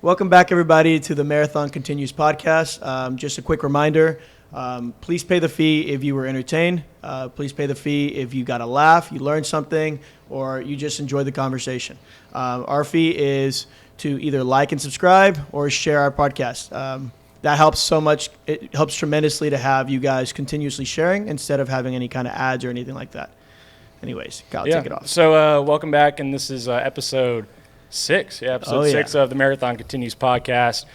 Welcome back, everybody, to the Marathon Continues podcast. Just a quick reminder, please pay the fee if you were entertained. Please pay the fee if you got a laugh, you learned something, or you just enjoyed the conversation. Our fee is to either like and subscribe or share our podcast. That helps so much. It helps tremendously to have you guys continuously sharing instead of having any kind of ads or anything like that. Anyways, Kyle, take it off. So welcome back, and this is episode 6. Yeah, episode 6 of the Marathon Continues podcast.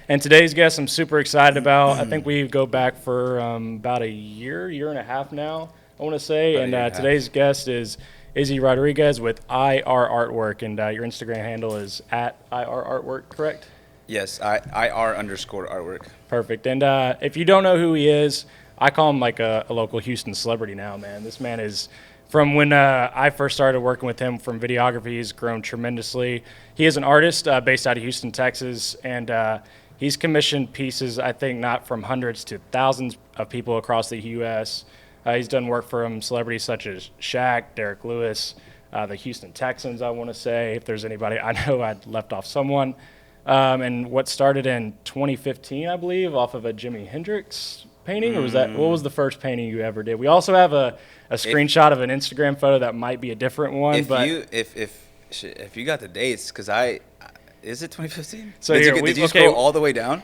And today's guest I'm super excited about. I think we go back for about a year and a half now, I want to say. And today's guest is Izzy Rodriguez with IR Artwork. And your Instagram handle is at IR Artwork, correct? Yes, IR_artwork. Perfect. And if you don't know who he is, I call him like a local Houston celebrity now, man. This man is... From when I first started working with him from videography, he's grown tremendously. He is an artist based out of Houston, Texas, and he's commissioned pieces, I think, not from hundreds to thousands of people across the U.S. He's done work from celebrities such as Shaq, Derek Lewis, the Houston Texans, I want to say, if there's anybody. I know I left off someone. And what started in 2015, I believe, off of a Jimi Hendrix painting, or was that what was the first painting you ever did? We also have a screenshot of an Instagram photo that might be a different one. If you got the dates, because is it 2015? So did you scroll all the way down?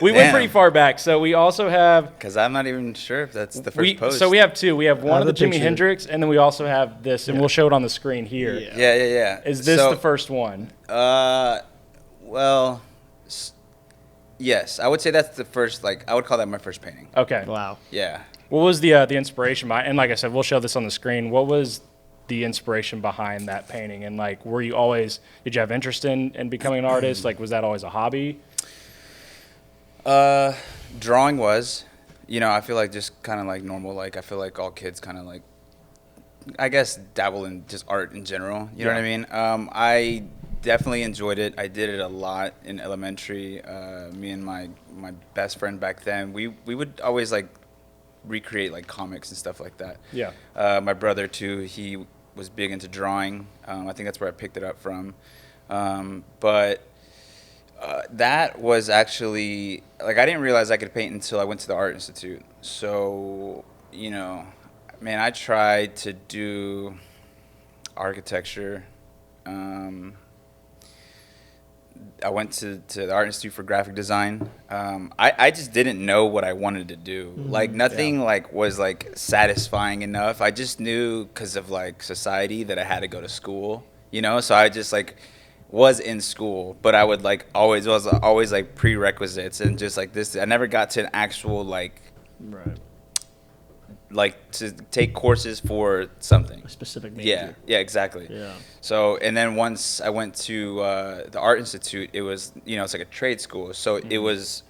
we went pretty far back. So we also have, because I'm not even sure if that's the first post. So we have two. We have one of the Jimi Hendrix, and then we also have this, and we'll show it on the screen here. Yeah. Is this the first one? Well, yes, I would say that's the first. Like, I would call that my first painting. Okay. Wow. Yeah. What was the inspiration behind? And like I said, we'll show this on the screen. What was the inspiration behind that painting? And like, did you have interest in becoming an artist? Like, was that always a hobby? Drawing was, I feel like just kind of like normal. Like, I feel like all kids kind of like, I guess, dabble in just art in general. You know what I mean? I definitely enjoyed it. I did it a lot in elementary. Me and my best friend back then, we would always like recreate like comics and stuff like that. Yeah. My brother too, he was big into drawing. I think that's where I picked it up from. But that was actually, like, I didn't realize I could paint until I went to the Art Institute. So, man, I tried to do architecture. I went to the Art Institute for graphic design. I just didn't know what I wanted to do. Like, nothing like was like satisfying enough. I just knew because of like society that I had to go to school, so I just like was in school, but I would like always like prerequisites and just like this. I never got to an actual like to take courses for something. A specific major. Yeah, exactly. Yeah. So, and then once I went to the Art Institute, it was, it's like a trade school. So it was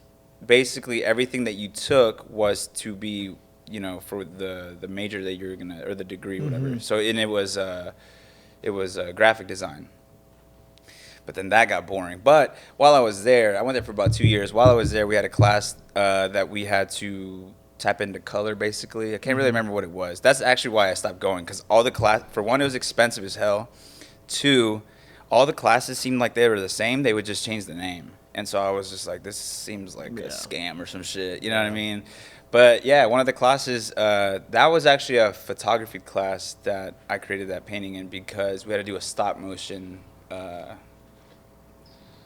basically everything that you took was to be, for the major that you're gonna, or the degree, whatever. So, and it was graphic design. But then that got boring. But while I was there, I went there for about 2 years. While I was there, we had a class that we had to tap into color, basically. I can't really remember what it was. That's actually why I stopped going, because all the class, for one, it was expensive as hell. 2, all the classes seemed like they were the same. They would just change the name. And so I was just like, this seems like a scam or some shit. You know what I mean? But yeah, one of the classes, that was actually a photography class that I created that painting in, because we had to do a stop motion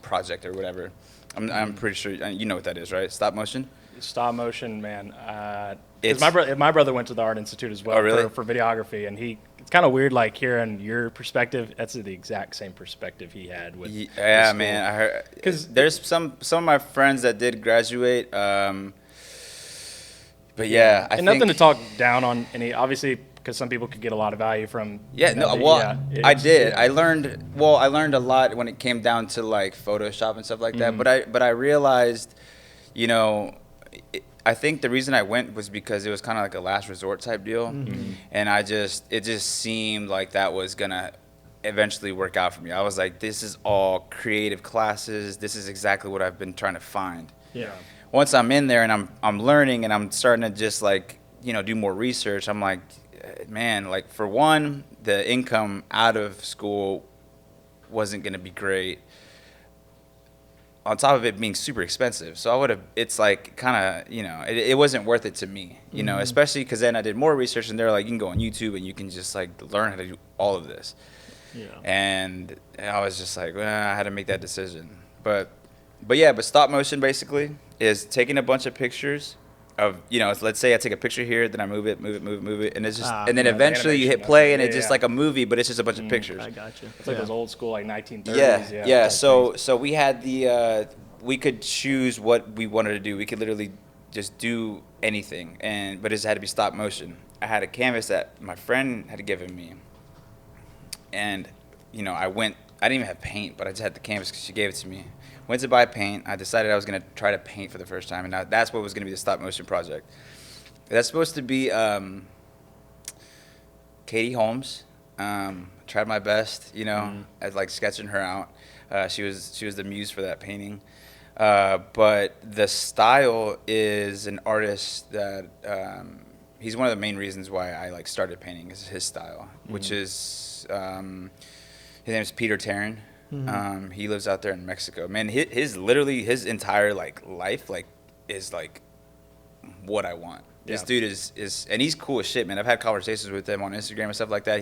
project or whatever. I'm pretty sure you know what that is, right? Stop motion? Stop motion, man. My brother wwent to the Art Institute as well. Oh, really? for videography, and it's kind of weird, like, hearing your perspective. That's the exact same perspective he had with. Yeah, man. I heard, because there's some of my friends that did graduate. But yeah, I think nothing to talk down on any. Obviously, because some people could get a lot of value from. I did. Yeah. I learned a lot when it came down to like Photoshop and stuff like that. But I realized, I think the reason I went was because it was kind of like a last resort type deal, and it just seemed like that was gonna eventually work out for me. I was like, this is all creative classes. This is exactly what I've been trying to find. Yeah. Once I'm in there and I'm learning and I'm starting to just like do more research, I'm like, man, like, for one, the income out of school wasn't gonna be great. on top of it being super expensive. So I would have, it's like kind of, it wasn't worth it to me, especially because then I did more research and they're like, you can go on YouTube and you can just like learn how to do all of this. Yeah. And I was just like, well, I had to make that decision. But stop motion basically is taking a bunch of pictures of, let's say I take a picture here, then I move it, and it's just, and then eventually you hit play and it's just like a movie, but it's just a bunch of pictures. I gotcha. It's like those old school like 1930s. Yeah. So we had we could choose what we wanted to do. We could literally just do anything, but it had to be stop motion. I had a canvas that my friend had given me, and I didn't even have paint, but I just had the canvas because she gave it to me. Went to buy paint. I decided I was going to try to paint for the first time, and now that's what was going to be the stop motion project. That's supposed to be Katie Holmes. Tried my best, at like sketching her out. She was the muse for that painting. But the style is an artist that he's one of the main reasons why I like started painting is his style, which is his name is Peter Tarrant. He lives out there in Mexico. Man, his entire like life like is like what I want. This dude is and he's cool as shit, man. I've had conversations with him on Instagram and stuff like that.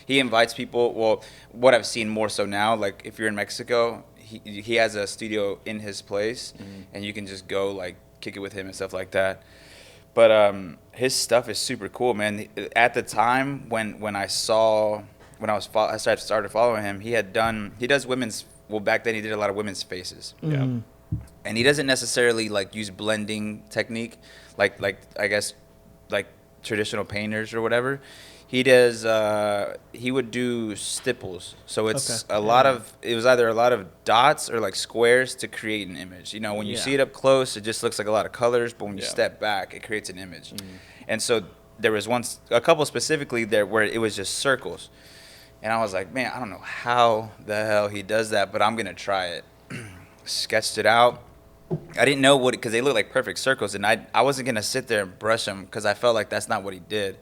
He invites people. Well, what I've seen more so now, like if you're in Mexico, he has a studio in his place, and you can just go like kick it with him and stuff like that. But his stuff is super cool, man. At the time when I started following him, he does women's. Well, back then he did a lot of women's faces. Yeah. And he doesn't necessarily like use blending technique, like I guess like traditional painters or whatever. He does. He would do stipples, so it's it was either a lot of dots or like squares to create an image. When you see it up close, it just looks like a lot of colors, but when you step back, it creates an image. And so there was a couple specifically there where it was just circles, and I was like, man, I don't know how the hell he does that, but I'm gonna try it. Sketched it out. I didn't know because they look like perfect circles, and I wasn't gonna sit there and brush them because I felt like that's not what he did.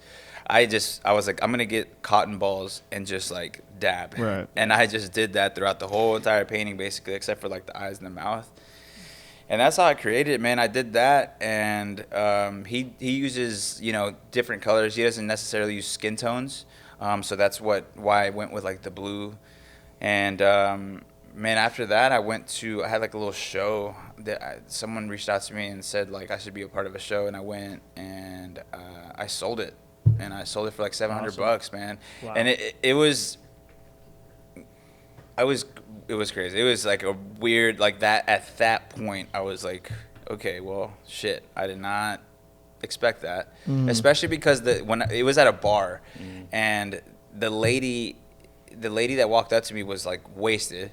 I was like, I'm gonna get cotton balls and just like dab, right? And I just did that throughout the whole entire painting, basically, except for like the eyes and the mouth. And that's how I created it, man. I did that, and he uses different colors. He doesn't necessarily use skin tones, so that's why I went with like the blue, and. Man, after that, I had like a little show that someone reached out to me and said like I should be a part of a show, and I went and I sold it, for like $700, man. Wow. And it was crazy. It was like a weird like that. At that point, I was like, okay, well, shit, I did not expect that, especially because when it was at a bar, and the lady that walked up to me was like wasted.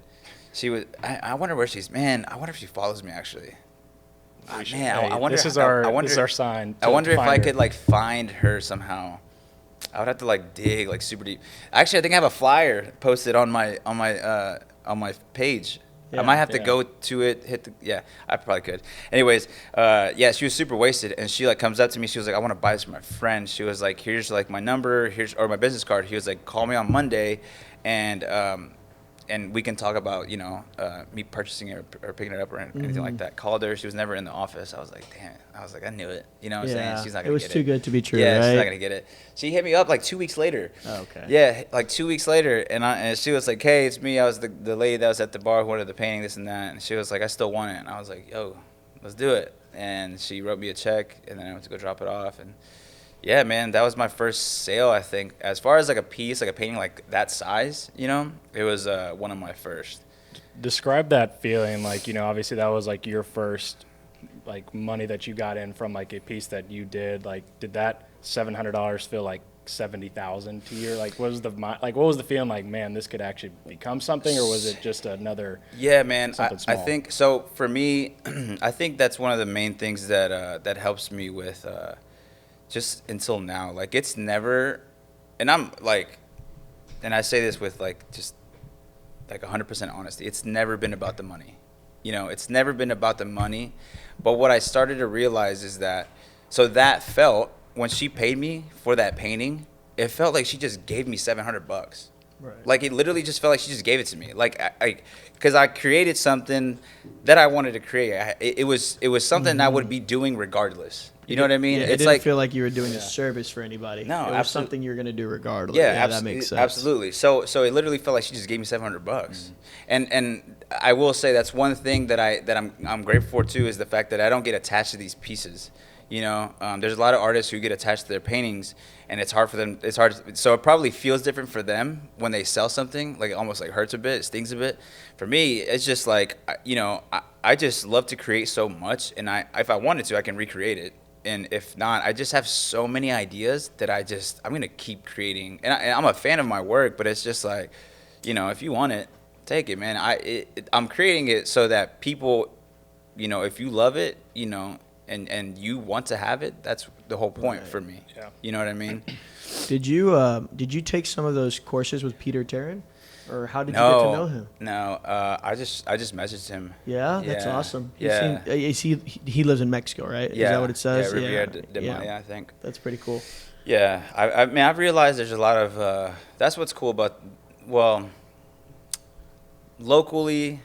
She was. I wonder where she's. Man, I wonder if she follows me actually. I wonder. This is our sign. I wonder if I could like find her somehow. I would have to like dig like super deep. Actually, I think I have a flyer posted on my page. Yeah, I might have to go to it. I probably could. Anyways, she was super wasted, and she like comes up to me. She was like, I want to buy this for my friend. She was like, here's like my number, or my business card. He was like, call me on Monday, and we can talk about, me purchasing it or picking it up or anything like that. Called her. She was never in the office. I was like, damn. I knew it. You know what I'm saying? She's not going to get it. It was too good to be true, yeah, right? She's not going to get it. She hit me up like 2 weeks later. Oh, okay. Yeah, like 2 weeks later. And she was like, hey, it's me. I was the lady that was at the bar who wanted the painting, this and that. And she was like, I still want it. And I was like, yo, let's do it. And she wrote me a check, and then I went to go drop it off. And yeah, man, that was my first sale, I think. As far as like a piece, like a painting like that size, it was one of my first. Describe that feeling, like, obviously that was like your first like money that you got in from like a piece that you did. Like, did that $700 feel like 70,000 to you? Like, what was the feeling like, man, this could actually become something, or was it just another? Yeah, man, I think so. For me, I think that's one of the main things that helps me with just until now. Like, it's never, and I'm like, and I say this with like just like 100% honesty, it's never been about the money. It's never been about the money. But what I started to realize is that when she paid me for that painting, it felt like she just gave me $700. Right. Like, it literally just felt like she just gave it to me. Like, because I created something that I wanted to create. It was something I would be doing regardless. You know what I mean? Yeah, it It's didn't like, feel like you were doing a service for anybody. No, it was absolute- something you're going to do regardless. yeah, That makes sense. absolutely. So it literally felt like she just gave me $700, and I will say that's one thing that I'm grateful for too, is the fact that I don't get attached to these pieces. You know, there's a lot of artists who get attached to their paintings, and it's hard for them. So it probably feels different for them when they sell something. Like, it almost like hurts a bit, it stings a bit. For me, it's just like, you know, I just love to create so much, and if I wanted to, I can recreate it. And if not, I just have so many ideas that I'm going to keep creating. And I'm a fan of my work, but it's just like, you know, if you want it, take it, man. I'm creating it so that people, you know, if you love it, you know, and you want to have it, that's the whole point for me. Yeah. You know what I mean? Did you take some of those courses with Peter Tarrant? Or how did you get to know him? No, I just messaged him. Yeah, that's awesome. Yeah. He lives in Mexico, right? Yeah. Is that what it says? Yeah, Riviera de Maya, I think. That's pretty cool. Yeah, I mean, I've realized there's a lot of, that's what's cool about, well, locally,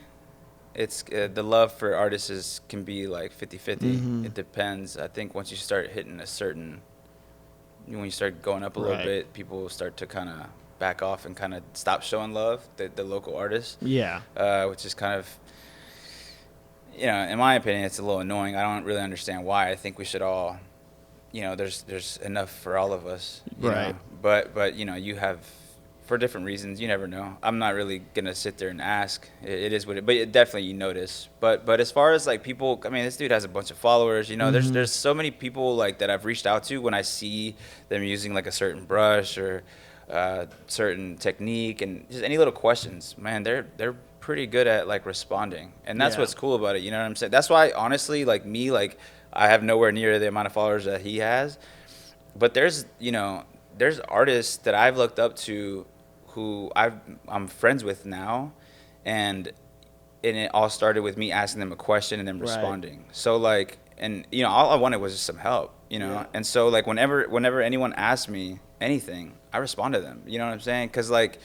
it's the love for artists can be like 50-50. It depends. I think once you start hitting when you start going up a little bit, people will start to kind of back off and kind of stop showing love, the local artists. Yeah. Which is kind of, you know, in my opinion, it's a little annoying. I don't really understand why. I think we should all, you know, there's enough for all of us. You Right. know? But you know, you have, for different reasons, you never know. I'm not really gonna sit there and ask. It is what it, but definitely you notice. But as far as like people, I mean, this dude has a bunch of followers. You know, there's so many people like that I've reached out to when I see them using like a certain brush or certain technique, and just any little questions, man, they're pretty good at like responding, and that's what's cool about it. You know what I'm saying? That's why honestly, like me, like I have nowhere near the amount of followers that he has, but there's artists that I've looked up to who I'm friends with now, and it all started with me asking them a question and them responding. So like, and you know, all I wanted was just some help, you know. And so like whenever anyone asked me anything, I respond to them. You know what I'm saying? Because like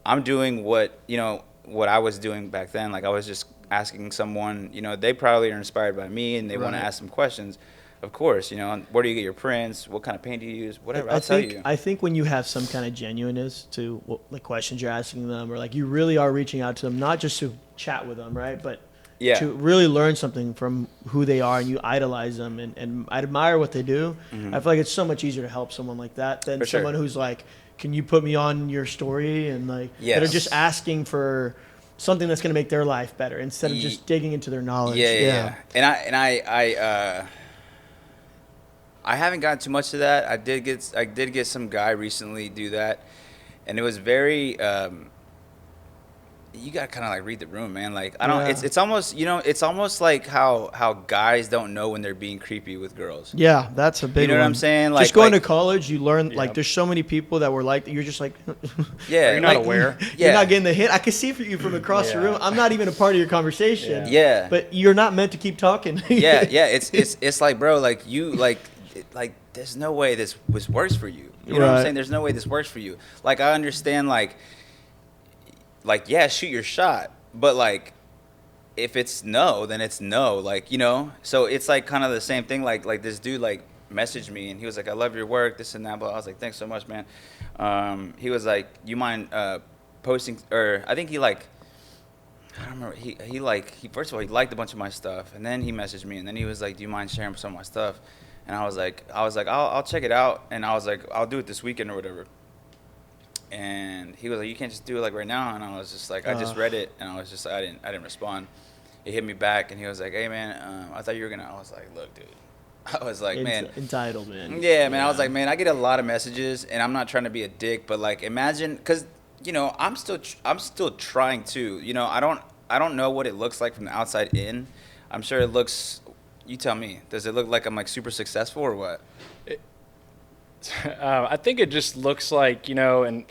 I'm doing what I was doing back then. Like I was just asking someone, you know, they probably are inspired by me and they want to ask some questions. Of course, you know, where do you get your prints? What kind of paint do you use? Whatever, I'll tell you. I think when you have some kind of genuineness to the questions you're asking them, or like you really are reaching out to them, not just to chat with them, right? But to really learn something from who they are, and you idolize them and admire what they do. I feel like it's so much easier to help someone like that than someone who's like, can you put me on your story? And like, that are just asking for something that's going to make their life better instead of just digging into their knowledge. Yeah. And I haven't gotten too much of that. I did get some guy recently do that, and it was very. You gotta kind of like read the room, man. Like I don't. It's almost, you know, it's almost like how guys don't know when they're being creepy with girls. Yeah, that's a big. You know one. what I'm saying? Like just going to college, you learn like there's so many people that were like you're just like. You're not aware. You're not getting the hit. I can see for you from across the room. I'm not even a part of your conversation. Yeah. But you're not meant to keep talking. Yeah. It's like, bro, like you like there's no way this works for you. You know what I'm saying? There's no way this works for you. Like I understand like yeah, shoot your shot, but like if it's no, then it's no, like, you know. So it's like kind of the same thing. Like this dude like messaged me and he was like, I love your work, this and that, but I was like, thanks so much, man. He was like, you mind posting, or I think he like, I don't remember, he first of all, he liked a bunch of my stuff, and then he messaged me, and then he was like, do you mind sharing some of my stuff? And I was like, I'll check it out, and I was like, I'll do it this weekend or whatever. And he was like, you can't just do it like right now. And I was just like, I just read it, and I was just like, I didn't respond. He hit me back, and he was like, hey man, I thought you were gonna. I was like, look, dude. I was like, man, entitled, man. Yeah, man. I was like, man, I get a lot of messages, and I'm not trying to be a dick, but like, imagine, cause you know, I'm still trying to. You know, I don't know what it looks like from the outside in. I'm sure it looks. You tell me. Does it look like I'm like super successful or what? I think it just looks like, you know, and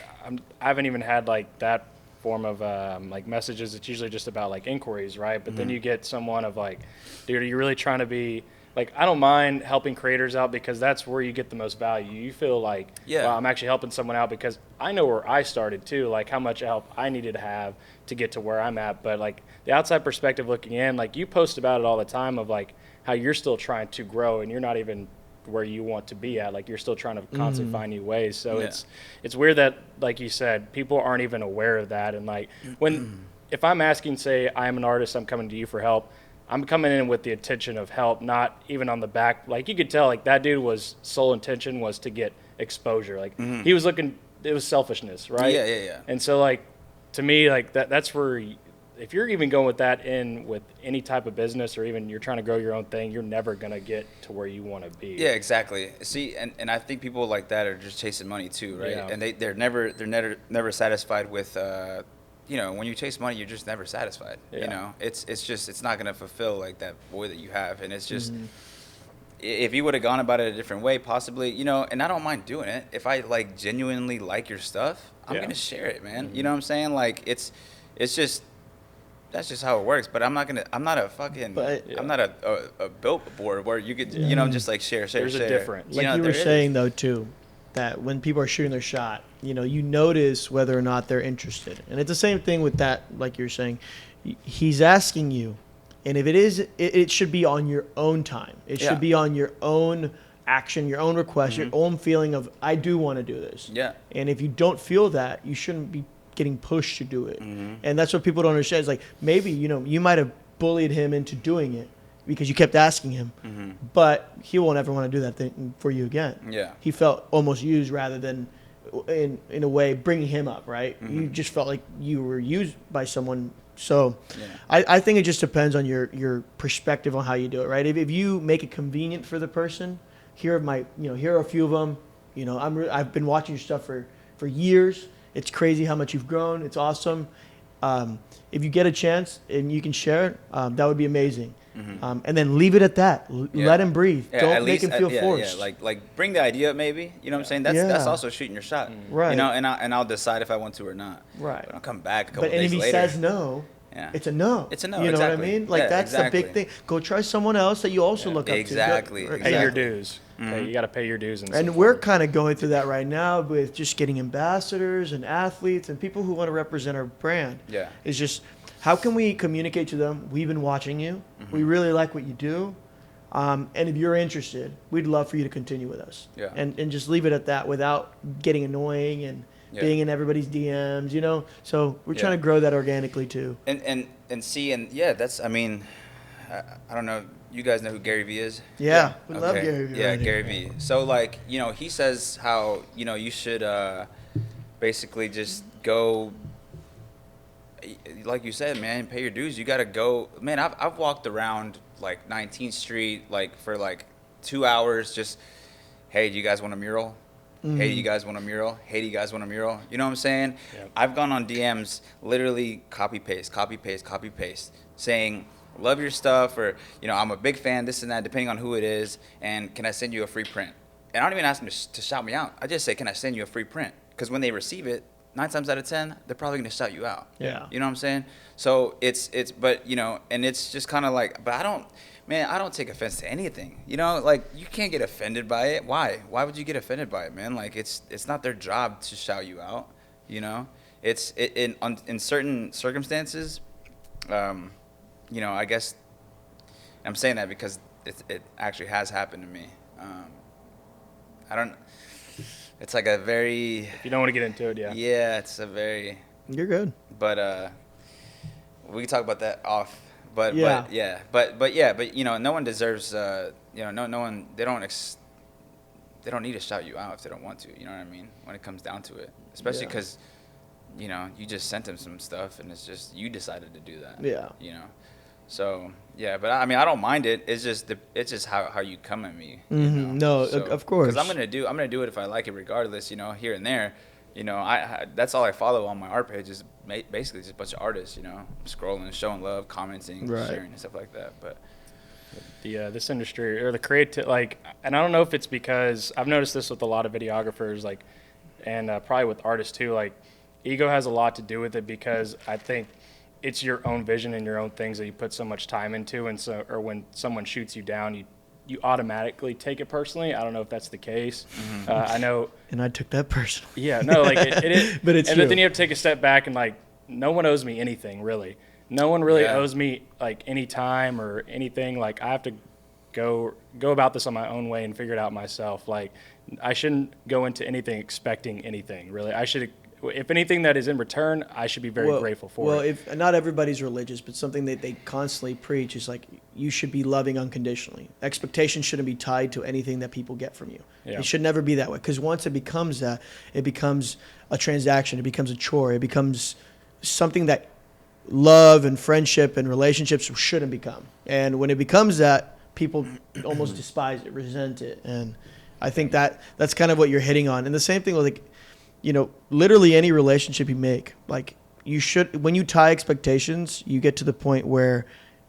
I haven't even had like that form of like messages. It's usually just about like inquiries, right? But then you get someone of like, dude, are you really trying to be like I don't mind helping creators out because that's where you get the most value. You feel like, wow, I'm actually helping someone out because I know where I started too, like how much help I needed to have to get to where I'm at. But like the outside perspective looking in, like you post about it all the time of like how you're still trying to grow and you're not even where you want to be at. Like you're still trying to constantly find new ways. So it's weird that, like you said, people aren't even aware of that. And like if I'm asking, say I'm an artist, I'm coming to you for help, I'm coming in with the intention of help, not even on the back. Like you could tell, like that dude was sole intention was to get exposure. Like he was looking, it was selfishness, right? Yeah. And so like to me, like that's where if you're even going with that in with any type of business or even you're trying to grow your own thing, you're never going to get to where you want to be. Yeah, exactly. See, and I think people like that are just chasing money too, right? Yeah. And they're never satisfied with you know, when you chase money, you're just never satisfied. Yeah. You know, it's not going to fulfill like that void that you have, and it's just if you would have gone about it a different way, possibly, you know, and I don't mind doing it. If I like genuinely like your stuff, I'm going to share it, man. You know what I'm saying? Like it's just that's just how it works. But I'm not a fucking, I'm not a billboard where you could, you know, just like share. There's a difference. Like you were saying though too, that when people are shooting their shot, you know, you notice whether or not they're interested. And it's the same thing with that, like you're saying, he's asking you, and if it is, it should be on your own time. It should be on your own action, your own request, your own feeling of, I do want to do this. Yeah. And if you don't feel that, you shouldn't be getting pushed to do it. And that's what people don't understand. It's like, maybe, you know, you might have bullied him into doing it because you kept asking him, but he won't ever want to do that thing for you again. Yeah. He felt almost used rather than in a way bringing him up, right? You just felt like you were used by someone. So I think it just depends on your perspective on how you do it, right? If you make it convenient for the person, here are a few of them. You know, I've been watching your stuff for years. It's crazy how much you've grown. It's awesome. If you get a chance and you can share it, that would be amazing. And then leave it at that. Let him breathe. Don't make him feel forced. Yeah, like bring the idea up, maybe. You know what I'm saying? That's also shooting your shot. Right. You know, and I'll decide if I want to or not. Right. But I'll come back a couple days and if he later. says no, it's a no. It's a no. You know exactly. what I mean? Like that's the big thing. Go try someone else that you also look up to. Exactly. Pay your dues. Okay, you got to pay your dues. And we're kind of going through that right now with just getting ambassadors and athletes and people who want to represent our brand. Yeah. It's just, how can we communicate to them? We've been watching you. We really like what you do. And if you're interested, we'd love for you to continue with us. Yeah. And just leave it at that without getting annoying and being in everybody's DMs, you know? So we're trying to grow that organically too. And that's, I mean, I don't know. You guys know who Gary Vee is? Yeah. We love Gary Vee. Yeah, Gary Vee. So like, you know, he says how, you know, you should basically just go, like you said, man, pay your dues. You got to go. Man, I've walked around like 19th Street like for like 2 hours just, hey, do you guys want a mural? Hey, do you guys want a mural? Hey, do you guys want a mural? You know what I'm saying? Yep. I've gone on DMs, literally copy paste, saying, love your stuff, or, you know, I'm a big fan, this and that, depending on who it is, and can I send you a free print? And I don't even ask them to shout me out. I just say, can I send you a free print? Because when they receive it, 9 times out of 10, they're probably going to shout you out. Yeah. You know what I'm saying? So but, you know, and it's just kind of like, but I don't take offense to anything. You know, like, you can't get offended by it. Why? Why would you get offended by it, man? Like, it's not their job to shout you out, you know? In certain circumstances, you know, I guess I'm saying that because it actually has happened to me. It's like a very... If you don't want to get into it, Yeah, it's a very... You're good. But we can talk about that off. But yeah, but you know, no one deserves. You know, no one. They don't need to shout you out if they don't want to. You know what I mean? When it comes down to it, especially because, you know, you just sent them some stuff and it's just you decided to do that. Yeah. You know. So yeah, but I mean, I don't mind it. It's just how you come at me. You know? No, so, of course. Because I'm gonna do it if I like it, regardless. You know, here and there. You know, I that's all I follow on my art page is basically just a bunch of artists. You know, scrolling, showing love, commenting, sharing, and stuff like that. But this industry or the creative, like, and I don't know if it's because I've noticed this with a lot of videographers, like, and probably with artists too. Like, ego has a lot to do with it because I think it's your own vision and your own things that you put so much time into, and so, or when someone shoots you down, you automatically take it personally. I don't know if that's the case. I know. And I took that personally. Yeah, no, like it is. But it's and true. then you have to take a step back and like, no one owes me anything really. No one really owes me like any time or anything. Like I have to go about this on my own way and figure it out myself. Like I shouldn't go into anything expecting anything really. I should, if anything that is in return, I should be very grateful for it. Well, if not everybody's religious, but something that they constantly preach is like you should be loving unconditionally. Expectations shouldn't be tied to anything that people get from you. Yeah. It should never be that way, because once it becomes that, it becomes a transaction. It becomes a chore. It becomes something that love and friendship and relationships shouldn't become. And when it becomes that, people almost despise it, resent it. And I think that's kind of what you're hitting on. And the same thing with like, you know, literally any relationship you make, like you should, when you tie expectations, you get to the point where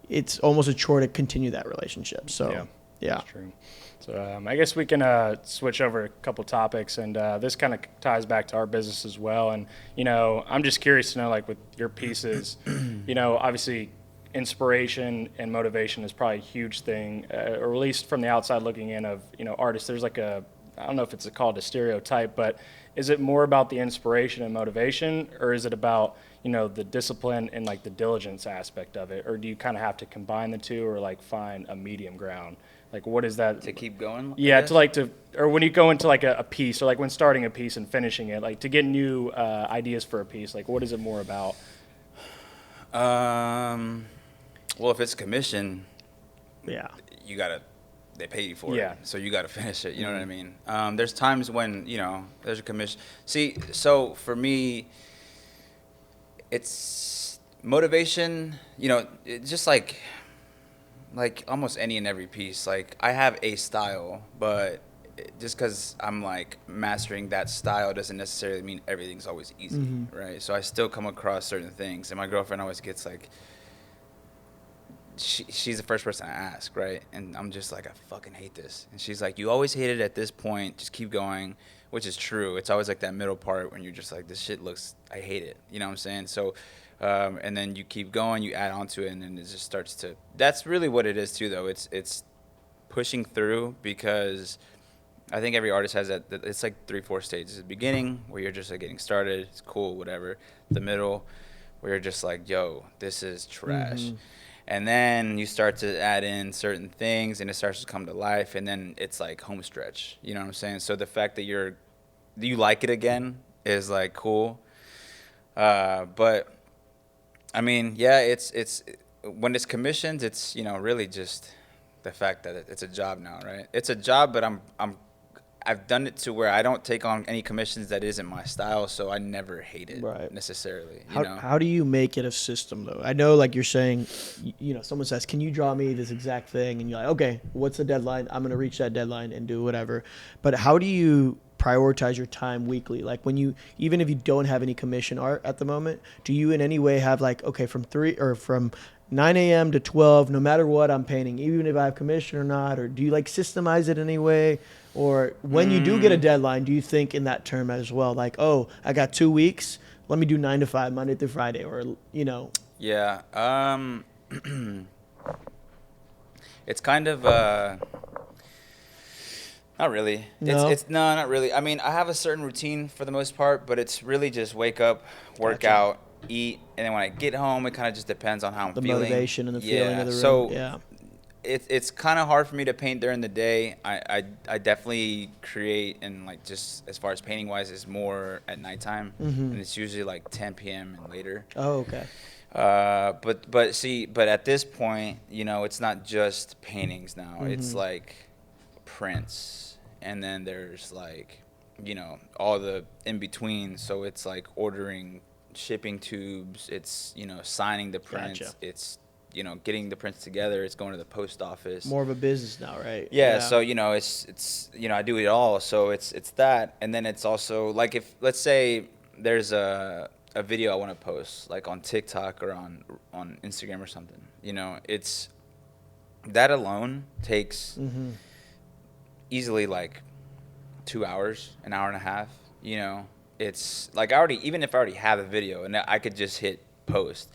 it's almost a chore to continue that relationship. So yeah. That's true. So I guess we can switch over a couple topics, and this kind of ties back to our business as well. And, you know, I'm just curious to know, like with your pieces, you know, obviously inspiration and motivation is probably a huge thing, or at least from the outside looking in of, you know, artists. There's like I don't know if it's called a stereotype, but is it more about the inspiration and motivation, or is it about, you know, the discipline and like the diligence aspect of it? Or do you kind of have to combine the two, or like find a medium ground? Like what is that? To keep going? Yeah, or when you go into like a piece, or like when starting a piece and finishing it, like to get new ideas for a piece, like what is it more about? Well, if it's commission, Yeah. they pay you for Yeah. it, so you gotta finish it. You know what I mean? There's times when, you know, there's a commission. See, so for me, it's motivation. You know, it's just like almost any and every piece. Like I have a style, but just because I'm like mastering that style doesn't necessarily mean everything's always easy, right? So I still come across certain things, and my girlfriend always gets like, she's the first person I ask, right? And I'm just like, I fucking hate this. And she's like, you always hate it at this point, just keep going, which is true. It's always like that middle part when you're just like, this shit I hate it. You know what I'm saying? So, and then you keep going, you add on to it, and then it just starts to, that's really what it is too, though. It's pushing through, because I think every artist has that it's like 3-4 stages. The beginning, where you're just like getting started, it's cool, whatever. The middle, where you're just like, yo, this is trash. And then you start to add in certain things, and it starts to come to life, and then it's like home stretch. You know what I'm saying? So the fact that you like it again is like cool. But I mean, yeah, it's when it's commissioned, it's, you know, really just the fact that it's a job now, right? It's a job, but I've done it to where I don't take on any commissions that isn't my style, so I never hate it necessarily. How do you make it a system, though? I know, like you're saying, you know, someone says, can you draw me this exact thing? And you're like, okay, what's the deadline? I'm going to reach that deadline and do whatever. But how do you prioritize your time weekly? Like even if you don't have any commission art at the moment, do you in any way have like, okay, from 9 a.m. to 12, no matter what I'm painting, even if I have commission or not? Or do you like systemize it in any way? Or when you do get a deadline, do you think in that term as well? Like, oh, I got 2 weeks. Let me do 9 to 5, Monday through Friday, or, you know. Yeah. It's kind of, not really. No? No, not really. I mean, I have a certain routine for the most part, but it's really just wake up, work out, eat, and then when I get home, it kind of just depends on how I'm feeling. The motivation and the feeling of the room. So yeah. It's kind of hard for me to paint during the day. I definitely create, and like just as far as painting wise, is more at nighttime, and it's usually like 10 p.m. and later. Oh, okay. But at this point, you know, it's not just paintings now. It's like prints, and then there's like, you know, all the in between. So it's like ordering shipping tubes. It's, you know, signing the prints. Gotcha. It's, you know, getting the prints together. It's going to the post office. More of a business now, right? Yeah. So, you know, it's you know, I do it all. So it's that, and then it's also like, if let's say there's a video I want to post, like on TikTok or on Instagram or something, you know, it's that alone takes easily like 2 hours, an hour and a half. You know, it's like even if I already have a video and I could just hit post,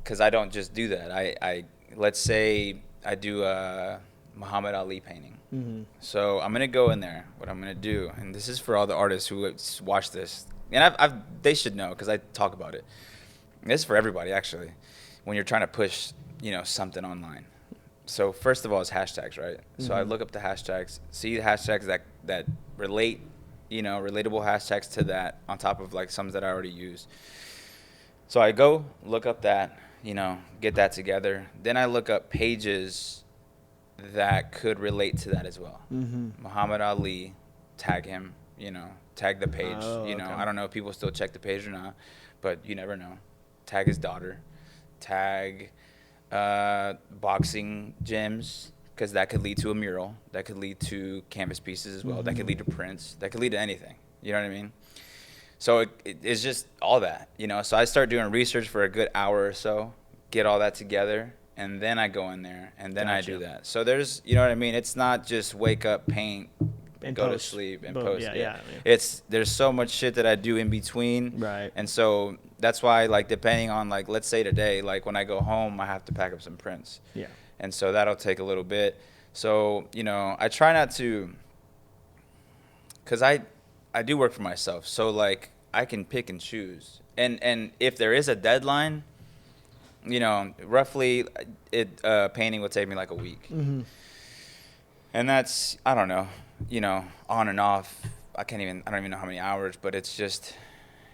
because I don't just do that. I let's say I do Muhammad Ali painting. Mm-hmm. So I'm gonna go in there. What I'm gonna do, and this is for all the artists who watch this, and they should know because I talk about it. This is for everybody actually. When you're trying to push, something online. So first of all, it's hashtags, right? Mm-hmm. So I look up the hashtags, see the hashtags that relate, relatable hashtags to that on top of like some that I already use. So I go look up that, get that together. Then I look up pages that could relate to that as well. Mm-hmm. Muhammad Ali, tag him, tag the page. Okay. I don't know if people still check the page or not, but you never know. Tag his daughter, tag boxing gyms, because that could lead to a mural, that could lead to canvas pieces as well, that could lead to prints, that could lead to anything. You know what I mean? So it's just all that, So I start doing research for a good hour or so, get all that together, and then I go in there, and then I do that. So there's, you know what I mean? It's not just wake up, paint, and go to sleep, and post. Yeah. There's so much shit that I do in between. Right. And so that's why, like, depending on, like, let's say today, like, when I go home, I have to pack up some prints. Yeah. And so that'll take a little bit. So, I try not to, because I do work for myself. So, like, I can pick and choose. And if there is a deadline, roughly painting will take me like a week. Mm-hmm. And that's, I don't know, on and off. I don't even know how many hours, but it's just,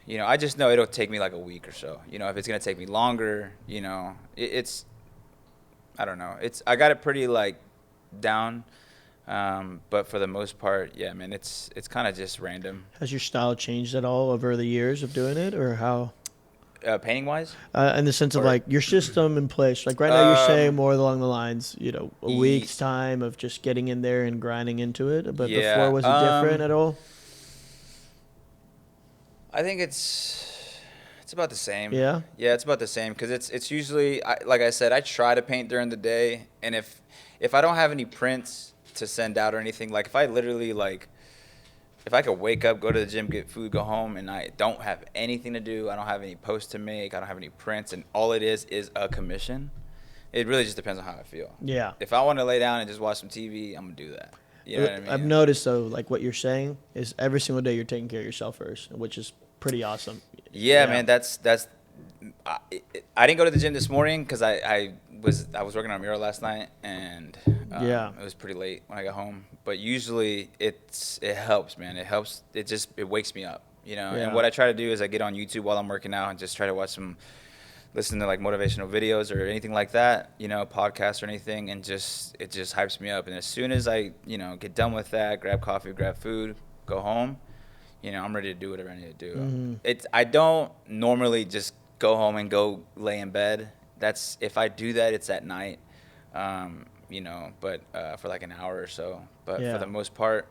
I just know it'll take me like a week or so. If it's going to take me longer, it's, I don't know. I got it pretty like down. But for the most part, yeah, man, it's kind of just random. Has your style changed at all over the years of doing it, or how? Painting wise? In the sense of like your system in place. Like right now you're saying more along the lines, a week's time of just getting in there and grinding into it. But before, was it different at all? I think it's about the same. Yeah? Yeah, it's about the same because it's usually, like I said, I try to paint during the day. And if I don't have any prints to send out or anything, like if I literally like, if I could wake up, go to the gym, get food, go home, and I don't have anything to do, I don't have any posts to make, I don't have any prints, and all it is a commission, it really just depends on how I feel. Yeah. If I want to lay down and just watch some TV, I'm going to do that. You know what I mean? I've noticed, though, like what you're saying is every single day you're taking care of yourself first, which is pretty awesome. Yeah, man, that's I didn't go to the gym this morning because I was working on a mural last night, and it was pretty late when I got home. But usually it helps, man. It helps. It wakes me up, Yeah. And what I try to do is I get on YouTube while I'm working out and just try to listen to like motivational videos or anything like that, podcasts or anything, and it just hypes me up. And as soon as I get done with that, grab coffee, grab food, go home, I'm ready to do whatever I need to do. Mm-hmm. I don't normally just go home and go lay in bed. That's if I do that, it's at night, but for like an hour or so. But for the most part,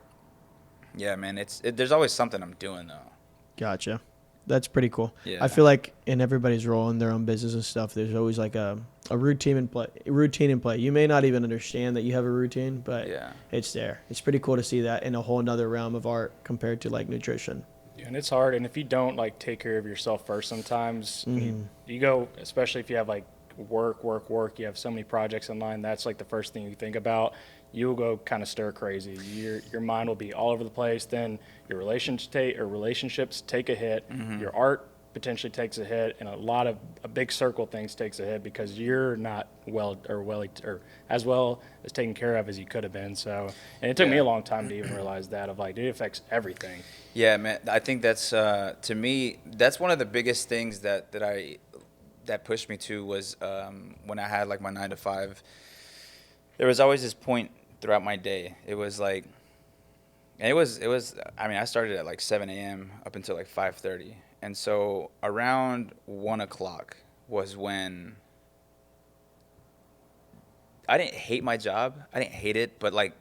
yeah, man, there's always something I'm doing though. Gotcha. That's pretty cool. Yeah. I feel like in everybody's role in their own business and stuff, there's always like a routine in play. You may not even understand that you have a routine, but it's there. It's pretty cool to see that in a whole nother realm of art compared to like nutrition. Yeah, and it's hard. And if you don't like take care of yourself first, sometimes you go, especially if you have like work, you have so many projects in line, that's like the first thing you think about. You'll go kind of stir crazy. Your mind will be all over the place. Then your relationships take a hit. Mm-hmm. Your art potentially takes a hit, and a big circle of things takes a hit because you're not as well as taken care of as you could have been. So, and it took me a long time to even realize that of like, it affects everything. Yeah, man. I think that's to me, that's one of the biggest things that pushed me to was when I had like my 9 to 5. There was always this point throughout my day. It was like, and it was. I mean, I started at like 7 a.m. up until like 5:30, and so around 1 o'clock was when I didn't hate my job. I didn't hate it, but like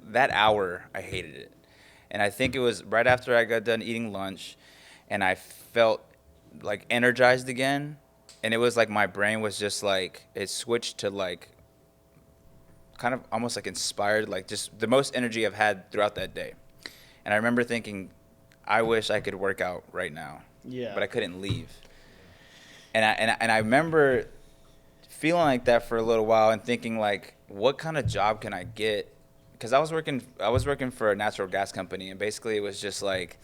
that hour, I hated it. And I think it was right after I got done eating lunch, and I felt like energized again, and it was like my brain was just like it switched to like kind of almost like inspired, like just the most energy I've had throughout that day. And I remember thinking, I wish I could work out right now. Yeah. But I couldn't leave. And I remember feeling like that for a little while and thinking like, what kind of job can I get? Because I was working for a natural gas company, and basically it was just like,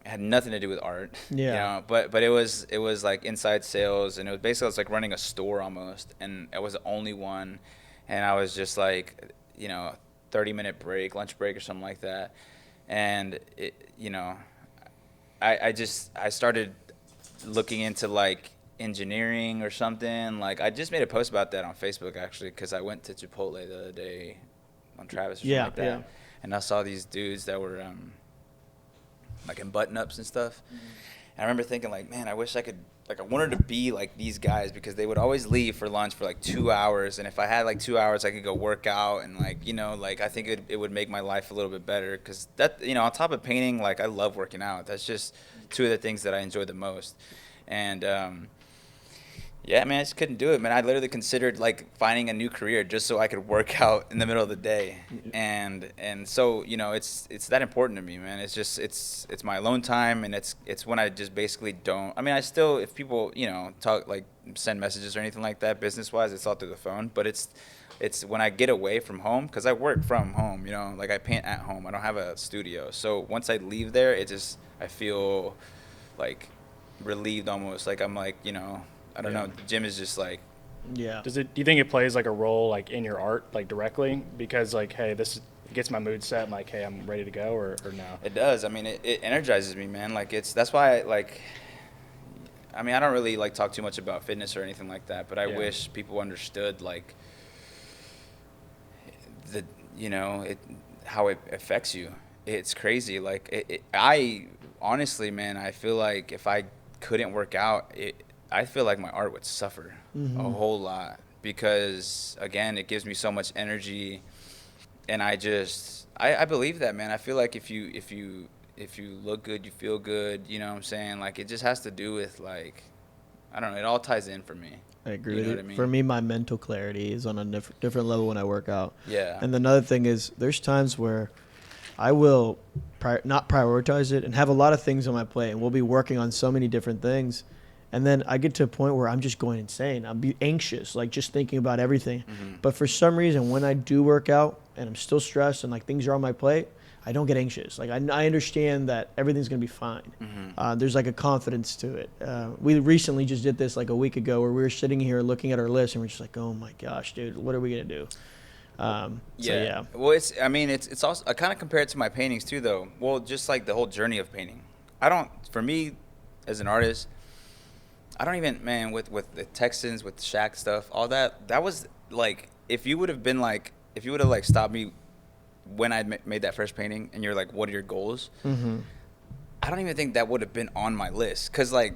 it had nothing to do with art. Yeah. You know, but it was like inside sales, and it was like running a store almost, and I was the only one, and I was just like, 30-minute break, lunch break or something like that, and I started looking into like engineering or something. Like I just made a post about that on Facebook actually, because I went to Chipotle the other day on Travis or something like that, and I saw these dudes that were like in button ups and stuff. And I remember thinking like, man, I wish I could, like, I wanted to be like these guys, because they would always leave for lunch for like 2 hours, and if I had like 2 hours I could go work out, and like, like I think it would make my life a little bit better, because that, on top of painting, like I love working out. That's just two of the things that I enjoy the most. And yeah, man, I just couldn't do it, man. I literally considered like finding a new career just so I could work out in the middle of the day. And so, it's that important to me, man. It's just it's my alone time, and it's when I just basically don't. I mean, I still, if people, talk, like send messages or anything like that business-wise, it's all through the phone, but it's when I get away from home, because I work from home, like I paint at home. I don't have a studio. So once I leave there, I feel like relieved almost. Like I'm like, I don't know. The gym is just like. Yeah. Do you think it plays like a role like in your art, like directly? Because like, hey, this gets my mood set, and like, hey, I'm ready to go, or no? It does. I mean, it energizes me, man. Like that's why I don't really like talk too much about fitness or anything like that, but I wish people understood like how it affects you. It's crazy. Like I honestly, man, I feel like if I couldn't work out, I feel like my art would suffer a whole lot, because again, it gives me so much energy, and I believe that, man. I feel like if you look good, you feel good. You know what I'm saying? Like it just has to do with like, I don't know. It all ties in for me. I agree with know you. what I mean? For me, my mental clarity is on a different level when I work out. Yeah. And another thing is, there's times where I will not prioritize it and have a lot of things on my plate, and we'll be working on so many different things. And then I get to a point where I'm just going insane. I'll be anxious, like just thinking about everything. But for some reason, when I do work out and I'm still stressed and like things are on my plate, I don't get anxious. Like I understand that everything's gonna be fine. There's like a confidence to it. We recently just did this like a week ago, where we were sitting here looking at our list and we're just like, oh my gosh, dude, what are we gonna do? So yeah. Well, it's also, I kind of compare it to my paintings too, though. Well, just like the whole journey of painting. For me, as an artist, I don't even, man, with the Texans, with Shaq stuff, all that was like, if you would have stopped me when I made that first painting, and you're like, what are your goals? I don't even think that would have been on my list, because like,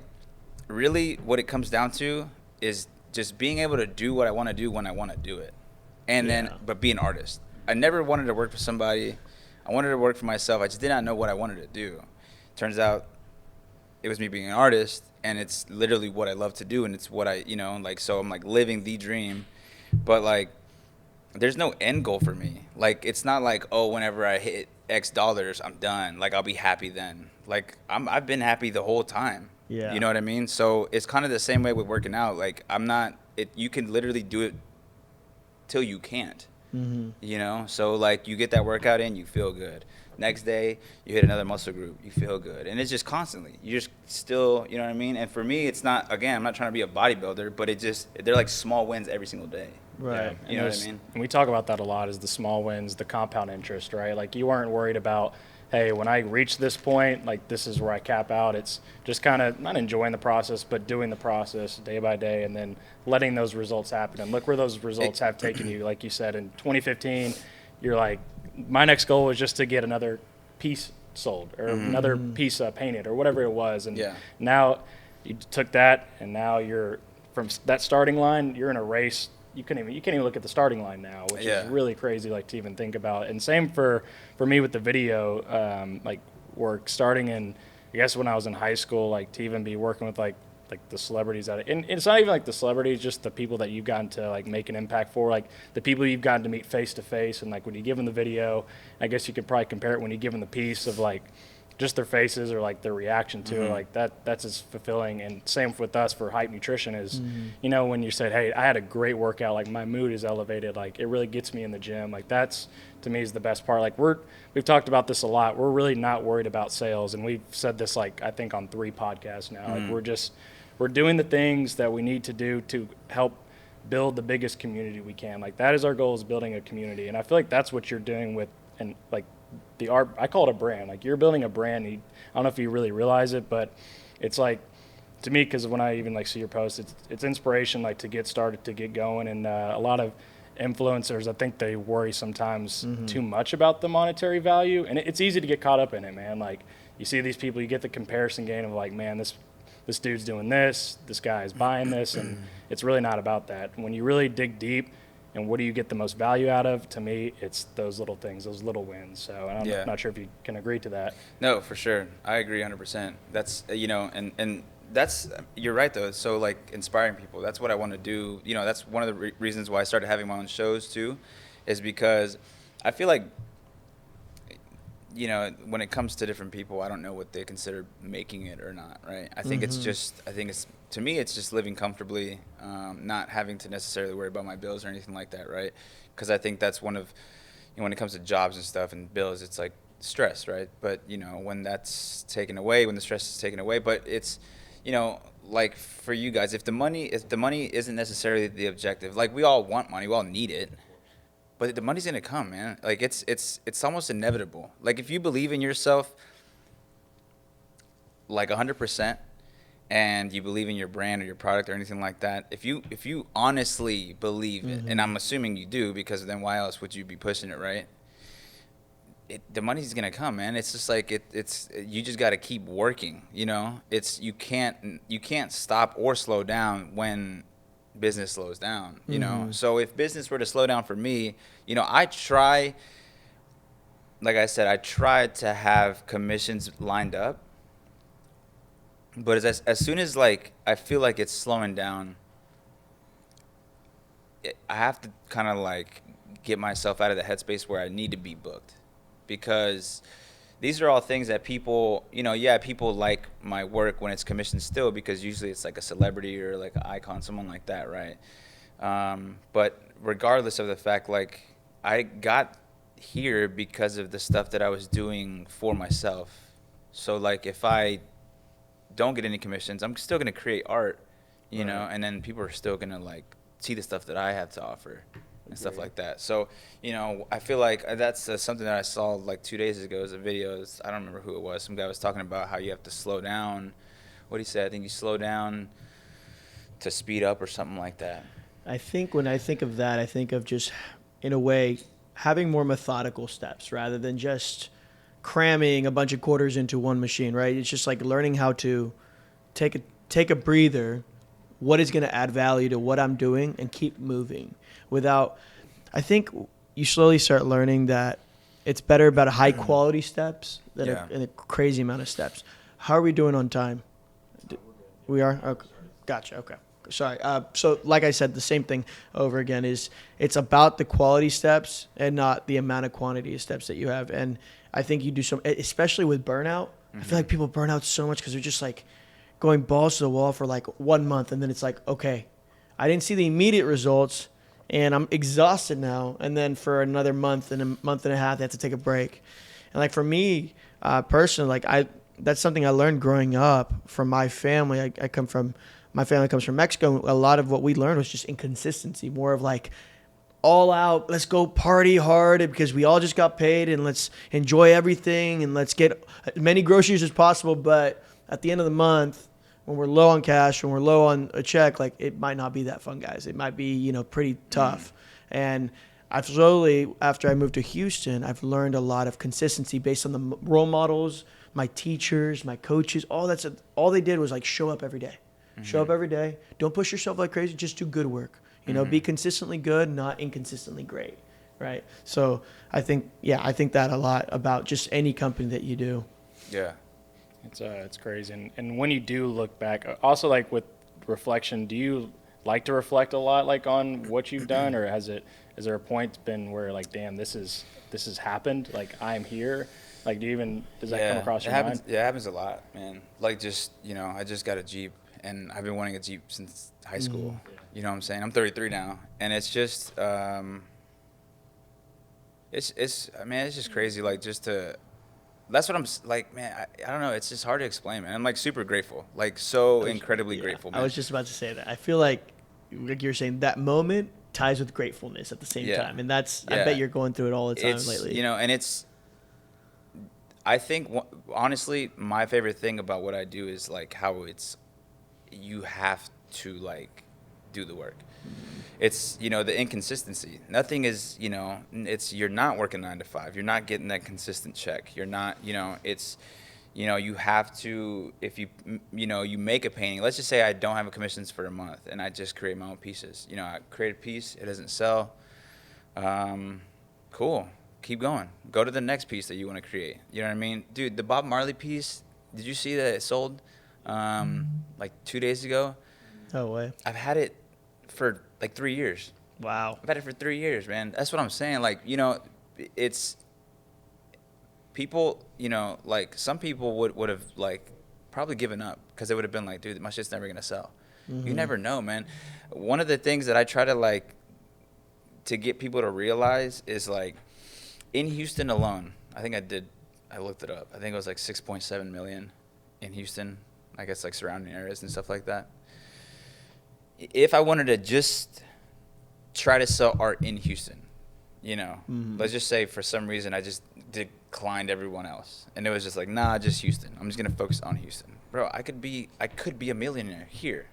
really what it comes down to is just being able to do what I want to do when I want to do it, and then but be an artist. I never wanted to work for somebody. I wanted to work for myself. I just did not know what I wanted to do. Turns out it was me being an artist, and it's literally what I love to do, and it's what I, so I'm like living the dream. But like, there's no end goal for me. Like, it's not like, oh, whenever I hit X dollars, I'm done. Like, I'll be happy then. Like, I've been happy the whole time. Yeah. You know what I mean? So it's kind of the same way with working out. Like, you can literally do it till you can't. So like, you get that workout in, you feel good. Next day, you hit another muscle group, you feel good. And it's just constantly, you just still, you know what I mean? And for me, it's not, again, I'm not trying to be a bodybuilder, but they're like small wins every single day. Right. Yeah. You know what I mean? And we talk about that a lot, is the small wins, the compound interest, right? Like, you weren't worried about, hey, when I reach this point, like, this is where I cap out. It's just kind of not enjoying the process, but doing the process day by day, and then letting those results happen. And look where those results have taken you. Like you said, in 2015, you're like, my next goal was just to get another piece sold, or another piece painted, or whatever it was. And now you took that, and now you're from that starting line, you're in a race. You can't even look at the starting line now, which is really crazy, like, to even think about. And same for me with the video, like, work starting in, I guess, when I was in high school, like, to even be working with like the celebrities and it's not even like the celebrities, just the people that you've gotten to like make an impact for, like the people you've gotten to meet face to face. And like, when you give them the video, I guess you could probably compare it when you give them the piece of like, just their faces or like their reaction to it, like that's as fulfilling. And same with us for Hype Nutrition is, you know, when you said, hey, I had a great workout, like my mood is elevated, like it really gets me in the gym. Like that's, to me, is the best part. Like we've talked about this a lot. We're really not worried about sales. And we've said this, like, I think on 3 podcasts now, like we're doing the things that we need to do to help build the biggest community we can. Like that is our goal, is building a community. And I feel like that's what you're doing with, and like the art, I call it a brand. Like you're building a brand. I don't know if you really realize it, but it's like, to me, because when I even like see your posts, it's inspiration, like to get started, to get going. And a lot of influencers, I think they worry sometimes too much about the monetary value, and it's easy to get caught up in it, man. Like you see these people, you get the comparison game of like, man, this dude's doing this guy is buying this, and it's really not about that. When you really dig deep and what do you get the most value out of, to me, it's those little things, those little wins. So I'm not sure if you can agree to that. No, for sure. I agree 100%. That's, you know, and that's, you're right though. So like inspiring people, that's what I want to do. You know, that's one of the reasons why I started having my own shows too, is because I feel like, you know, when it comes to different people, I don't know what they consider making it or not, right? I think to me, it's just living comfortably, not having to necessarily worry about my bills or anything like that, right? Because I think that's one of, you know, when it comes to jobs and stuff and bills, it's like stress, right? But, you know, when that's taken away, when the stress is taken away, but it's, you know, like for you guys, if the money isn't necessarily the objective, like we all want money, we all need it, but the money's gonna come, man. Like it's almost inevitable. Like if you believe in yourself, like 100%, and you believe in your brand or your product or anything like that, if you honestly believe it, and I'm assuming you do, because then why else would you be pushing it, right? The money's gonna come, man. It's just like it's you just got to keep working, you know. You can't stop or slow down when business slows down, you know. So if business were to slow down for me, you know, like I said, I tried to have commissions lined up, but as soon as like I feel like it's slowing down, I have to kind of like get myself out of the headspace where I need to be booked. Because these are all things that people, you know, people like my work when it's commissioned still, because usually it's like a celebrity or like an icon, someone like that, right? But regardless of the fact, like I got here because of the stuff that I was doing for myself. So like if I don't get any commissions, I'm still gonna create art, you know, and then people are still gonna like see the stuff that I have to offer. And stuff like that. So, you know, I feel like that's something that I saw like 2 days ago as a video. I don't remember who it was. Some guy was talking about how you have to slow down. What he said, I think you slow down to speed up or something like that. I think when I think of that, I think of just, in a way, having more methodical steps rather than just cramming a bunch of quarters into one machine, right? It's just like learning how to take a breather, what is going to add value to what I'm doing, and keep moving. I think you slowly start learning that it's better about high quality steps than a crazy amount of steps. How are we doing on time? We are? Okay. Gotcha. Okay. Sorry. So like I said, the same thing over again is it's about the quality steps and not the amount of quantity of steps that you have. And I think you do some, especially with burnout. I feel like people burn out so much because they're just like going balls to the wall for like 1 month. And then it's like, okay, I didn't see the immediate results, and I'm exhausted now. And then for another month and a month and a half, they have to take a break. And like for me, personally, like that's something I learned growing up from my family. My family comes from Mexico. A lot of what we learned was just inconsistency, more of like all out, let's go party hard because we all just got paid, and let's enjoy everything, and let's get as many groceries as possible. But at the end of the month, when we're low on cash, when we're low on a check, like it might not be that fun, guys. It might be, you know, pretty tough. And I've slowly, after I moved to Houston, I've learned a lot of consistency based on the role models, my teachers, my coaches. All they did was like show up every day. Show up every day. Don't push yourself like crazy. Just do good work. You know, be consistently good, not inconsistently great, right? So I think that a lot about just any company that you do. Yeah. It's crazy. And when you do look back, also like with reflection, do you like to reflect a lot like on what you've done, or is there a point been where like, damn, this has happened, like I'm here, Like, does that come across your happens, mind? Yeah, it happens a lot, man. Like, just, I just got a Jeep, and I've been wanting a Jeep since high school. You know what I'm saying? I'm 33 now, and it's just, it's just crazy, like, that's what I'm, like, man, I don't know, it's just hard to explain, man. I'm, like, super grateful, like, so incredibly grateful, man. I was just about to say that. I feel like you're saying that moment ties with gratefulness at the same time, and I bet you're going through it all the time lately. And I think, honestly, my favorite thing about what I do is, like, how you have to, like, do the work. It's, the inconsistency. Nothing is, you're not working 9 to 5. You're not getting that consistent check. You're not, you have to, if you make a painting. Let's just say I don't have commissions for a month and I just create my own pieces. I create a piece, it doesn't sell. Cool. Keep going. Go to the next piece that you want to create. You know what I mean? Dude, the Bob Marley piece, did you see that it sold like 2 days ago? No way. I've had it for like 3 years. Wow. I've had it for 3 years, man. That's what I'm saying. Like, it's people, like some people would have like probably given up because they would have been like, dude, my shit's never going to sell. You never know, man. One of the things that I try to like to get people to realize is like in Houston alone, I looked it up. I think it was like 6.7 million in Houston, I guess like surrounding areas and stuff like that. If I wanted to just try to sell art in Houston, let's just say for some reason I just declined everyone else. And it was just like, nah, just Houston. I'm just going to focus on Houston. Bro, I could be a millionaire here,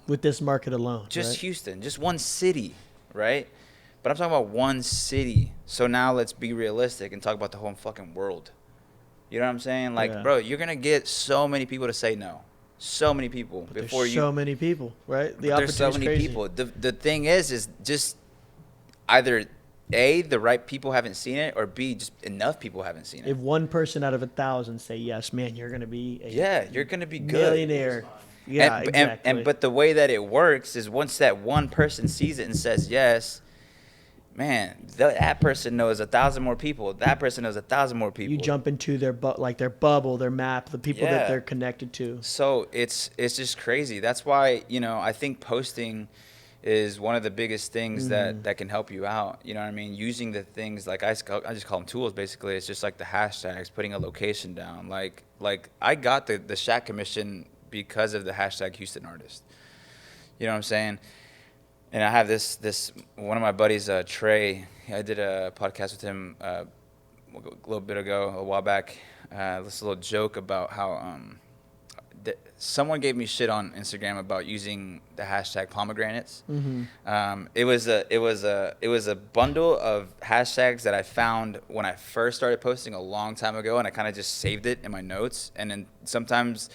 with this market alone. Just right? Houston, just one city, right? But I'm talking about one city. So now let's be realistic and talk about the whole fucking world. You know what I'm saying? Like, bro, you're going to get so many people to say no. So many people before there's so many people, right? There's so many crazy. people. The thing is just either A, the right people haven't seen it, or B, just enough people haven't seen it. If one person out of 1,000 say yes, man, you're gonna be you're gonna be good. Millionaire. Yeah, exactly. But the way that it works is once that one person sees it and says yes, man, that person knows 1,000 more people. That person knows 1,000 more people. You jump into their their bubble, their map, the people that they're connected to. So it's just crazy. That's why I think posting is one of the biggest things that can help you out. You know what I mean? Using the things like I just call them tools. Basically, it's just like the hashtags, putting a location down. Like I got the Shaq commission because of the hashtag Houston artist. You know what I'm saying? And I have this one of my buddies, Trey. I did a podcast with him a while back. This little joke about how someone gave me shit on Instagram about using the hashtag pomegranates. It was a bundle of hashtags that I found when I first started posting a long time ago, and I kind of just saved it in my notes. And then sometimes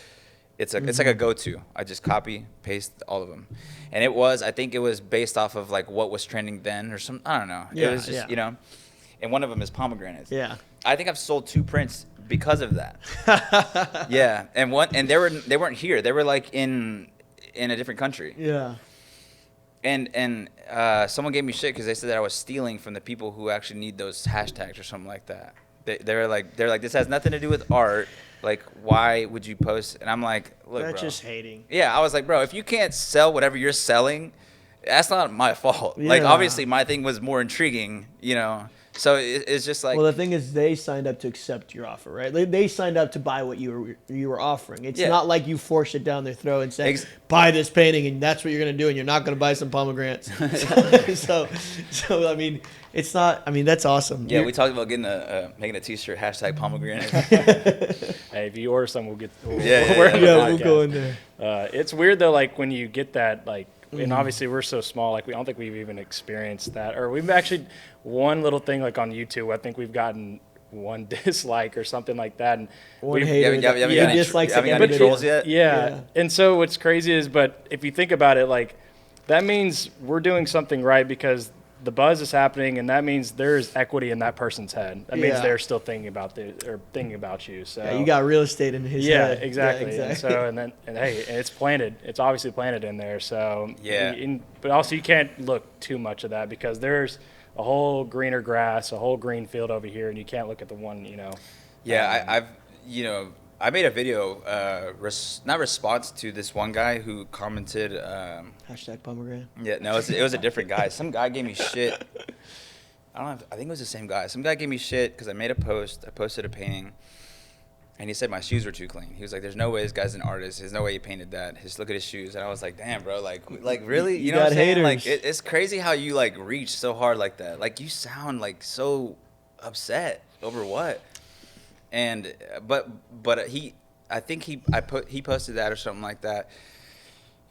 it's like a go-to. I just copy, paste all of them. And I think it was based off of like what was trending then or some, I don't know. Yeah, it was just, and one of them is pomegranates. Yeah. I think I've sold 2 prints because of that. Yeah. And they weren't here. They were like in a different country. Yeah. And someone gave me shit because they said that I was stealing from the people who actually need those hashtags or something like that. They're like, this has nothing to do with art. Like, why would you post? And I'm like, look, That's bro. just hating. Yeah, I was like, bro, if you can't sell whatever you're selling, that's not my fault. Yeah. Like, obviously, my thing was more intriguing, So it's just like. Well, the thing is, they signed up to accept your offer, right? They signed up to buy what you were offering. It's not like you forced it down their throat and said, buy this painting, and that's what you're going to do, and you're not going to buy some pomegranates. so I mean, it's not. I mean, that's awesome. Yeah, we talked about making a T-shirt hashtag pomegranate. Hey, if you order some, we'll get. We'll go in there. It's weird though, like when you get that, like, and obviously we're so small, like I don't think we've even experienced that, or we've actually one little thing like on YouTube. I think we've gotten one dislike or something like that, and one hater. You haven't got any trolls yet. Yeah, and so what's crazy is, but if you think about it, like that means we're doing something right because the buzz is happening, and that means there's equity in that person's head. That means Yeah. they're still thinking about you. So Yeah, you got real estate in his yeah, head. exactly. Yeah, And so and hey, it's planted. It's obviously planted in there. So Yeah. but also you can't look too much of that, because there's a whole greener grass, a whole green field over here, and you can't look at the one, Yeah, I made a video, not response to this one guy who commented. Hashtag pomegranate. Yeah, no, it was a different guy. Some guy gave me shit. I think it was the same guy. Some guy gave me shit because I made a post. I posted a painting, and he said my shoes were too clean. He was like, "There's no way this guy's an artist. There's no way he painted that. Just look at his shoes." And I was like, "Damn, bro, like really? You know what got I'm saying? haters. Like it's crazy how you like reach so hard like that. Like you sound like so upset over what?" And but I think he posted that or something like that.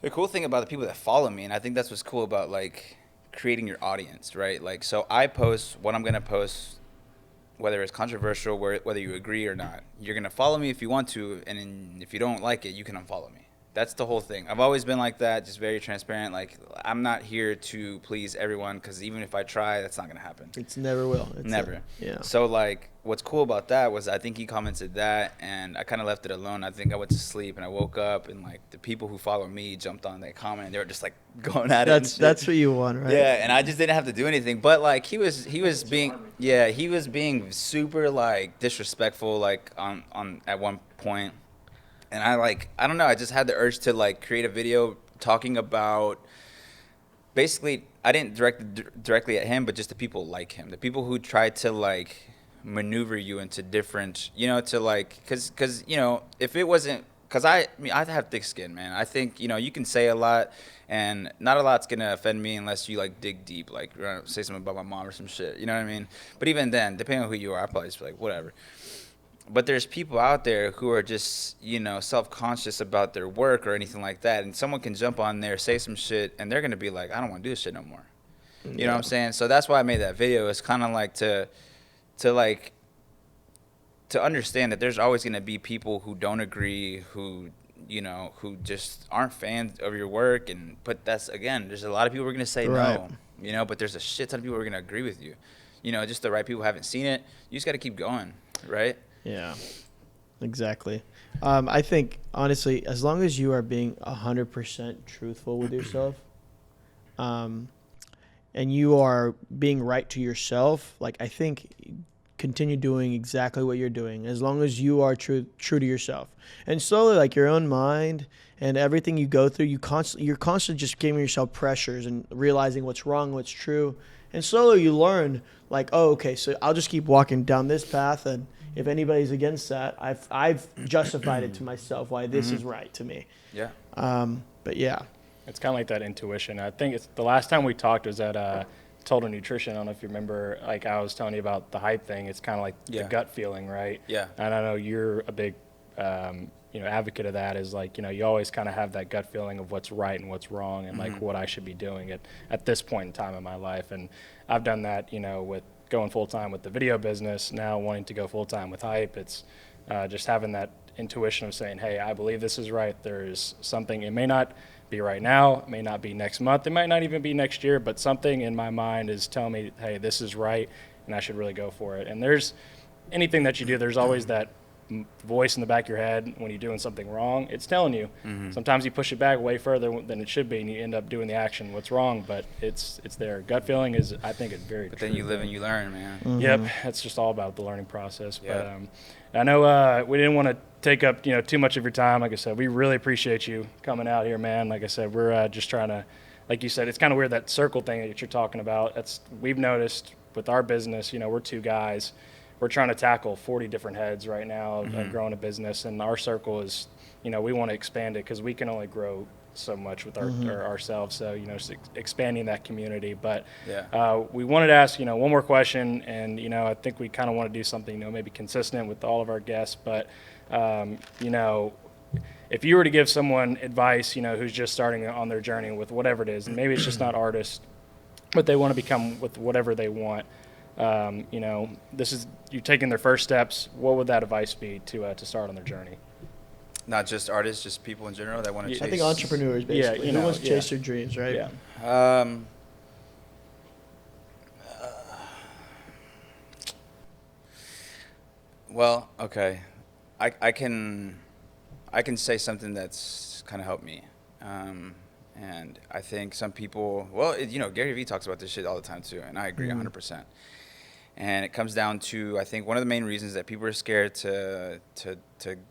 The cool thing about the people that follow me, and I think that's what's cool about like creating your audience, right? Like, so I post what I'm gonna post, whether it's controversial, whether you agree or not. You're gonna follow me if you want to, and then if you don't like it, you can unfollow me. That's the whole thing. I've always been like that, just very transparent. Like, I'm not here to please everyone, because even if I try, that's not gonna happen. It's never will. It's Never. Yeah. So like, what's cool about that was I think he commented that, and I kind of left it alone. I think I went to sleep and I woke up, and like the people who follow me jumped on that comment, and they were just like going at it. and shit. That's what you want, right? Yeah, and I just didn't have to do anything. But like he was being super like disrespectful like on at one point. And I don't know, I just had the urge to like create a video talking about, basically I didn't direct directly at him, but just the people like him, the people who tried to like maneuver you into different, to like, cause if it wasn't, cause I have thick skin, man. I think you can say a lot, and not a lot's gonna offend me unless you like dig deep, like say something about my mom or some shit. You know what I mean? But even then, depending on who you are, I probably just be like whatever. But there's people out there who are just, self-conscious about their work or anything like that. And someone can jump on there, say some shit, and they're going to be like, I don't want to do this shit no more. You know what I'm saying? So that's why I made that video. It's kind of like to understand that there's always going to be people who don't agree, who just aren't fans of your work. But that's, again, there's a lot of people who are going to say no, but there's a shit ton of people who are going to agree with you. Just the right people who haven't seen it. You just got to keep going, right? Yeah, exactly. I think, honestly, as long as you are being 100% truthful with yourself, and you are being right to yourself, like, I think continue doing exactly what you're doing, as long as you are true to yourself. And slowly, like, your own mind and everything you go through, you're constantly just giving yourself pressures and realizing what's wrong, what's true. And slowly you learn, like, oh, okay, so I'll just keep walking down this path, and if anybody's against that, I've justified it to myself why this is right to me. Yeah. But yeah. It's kind of like that intuition. I think it's the last time we talked was at Total Nutrition. I don't know if you remember, like I was telling you about the hype thing. It's kind of like the gut feeling, right? Yeah. And I know you're a big, advocate of that, is like, you always kind of have that gut feeling of what's right and what's wrong, and like what I should be doing at this point in time in my life. And I've done that, with going full-time with the video business, now wanting to go full-time with hype. It's just having that intuition of saying, hey, I believe this is right. There's something, it may not be right now, it may not be next month, it might not even be next year, but something in my mind is telling me, hey, this is right, and I should really go for it. And there's anything that you do, there's always that voice in the back of your head when you're doing something wrong. It's telling you. Sometimes you push it back way further than it should be, and you end up doing the action what's wrong, but it's there. Gut feeling is, I think, it's very But true. then you live and you learn, man. Yep, it's just all about the learning process. Yeah. But I know we didn't want to take up too much of your time. Like I said, we really appreciate you coming out here, man. Like I said, we're just trying to, like you said, it's kind of weird, that circle thing that you're talking about. We've noticed with our business. We're two guys. We're trying to tackle 40 different heads right now of growing a business, and our circle is, we want to expand it because we can only grow so much with ourselves. So, just expanding that community. But we wanted to ask, one more question, and, I think we kind of want to do something, maybe consistent with all of our guests. But, if you were to give someone advice, who's just starting on their journey with whatever it is, and maybe it's just not artists, but they want to become with whatever they want, this is you taking their first steps. What would that advice be to start on their journey? Not just artists, just people in general that want to chase. I think entrepreneurs, basically. Yeah, Who wants to chase their dreams, right? Yeah. Well, okay, I can say something that's kind of helped me, and I think some people, well, Gary Vee talks about this shit all the time too, and I agree 100%. And it comes down to, I think one of the main reasons that people are scared to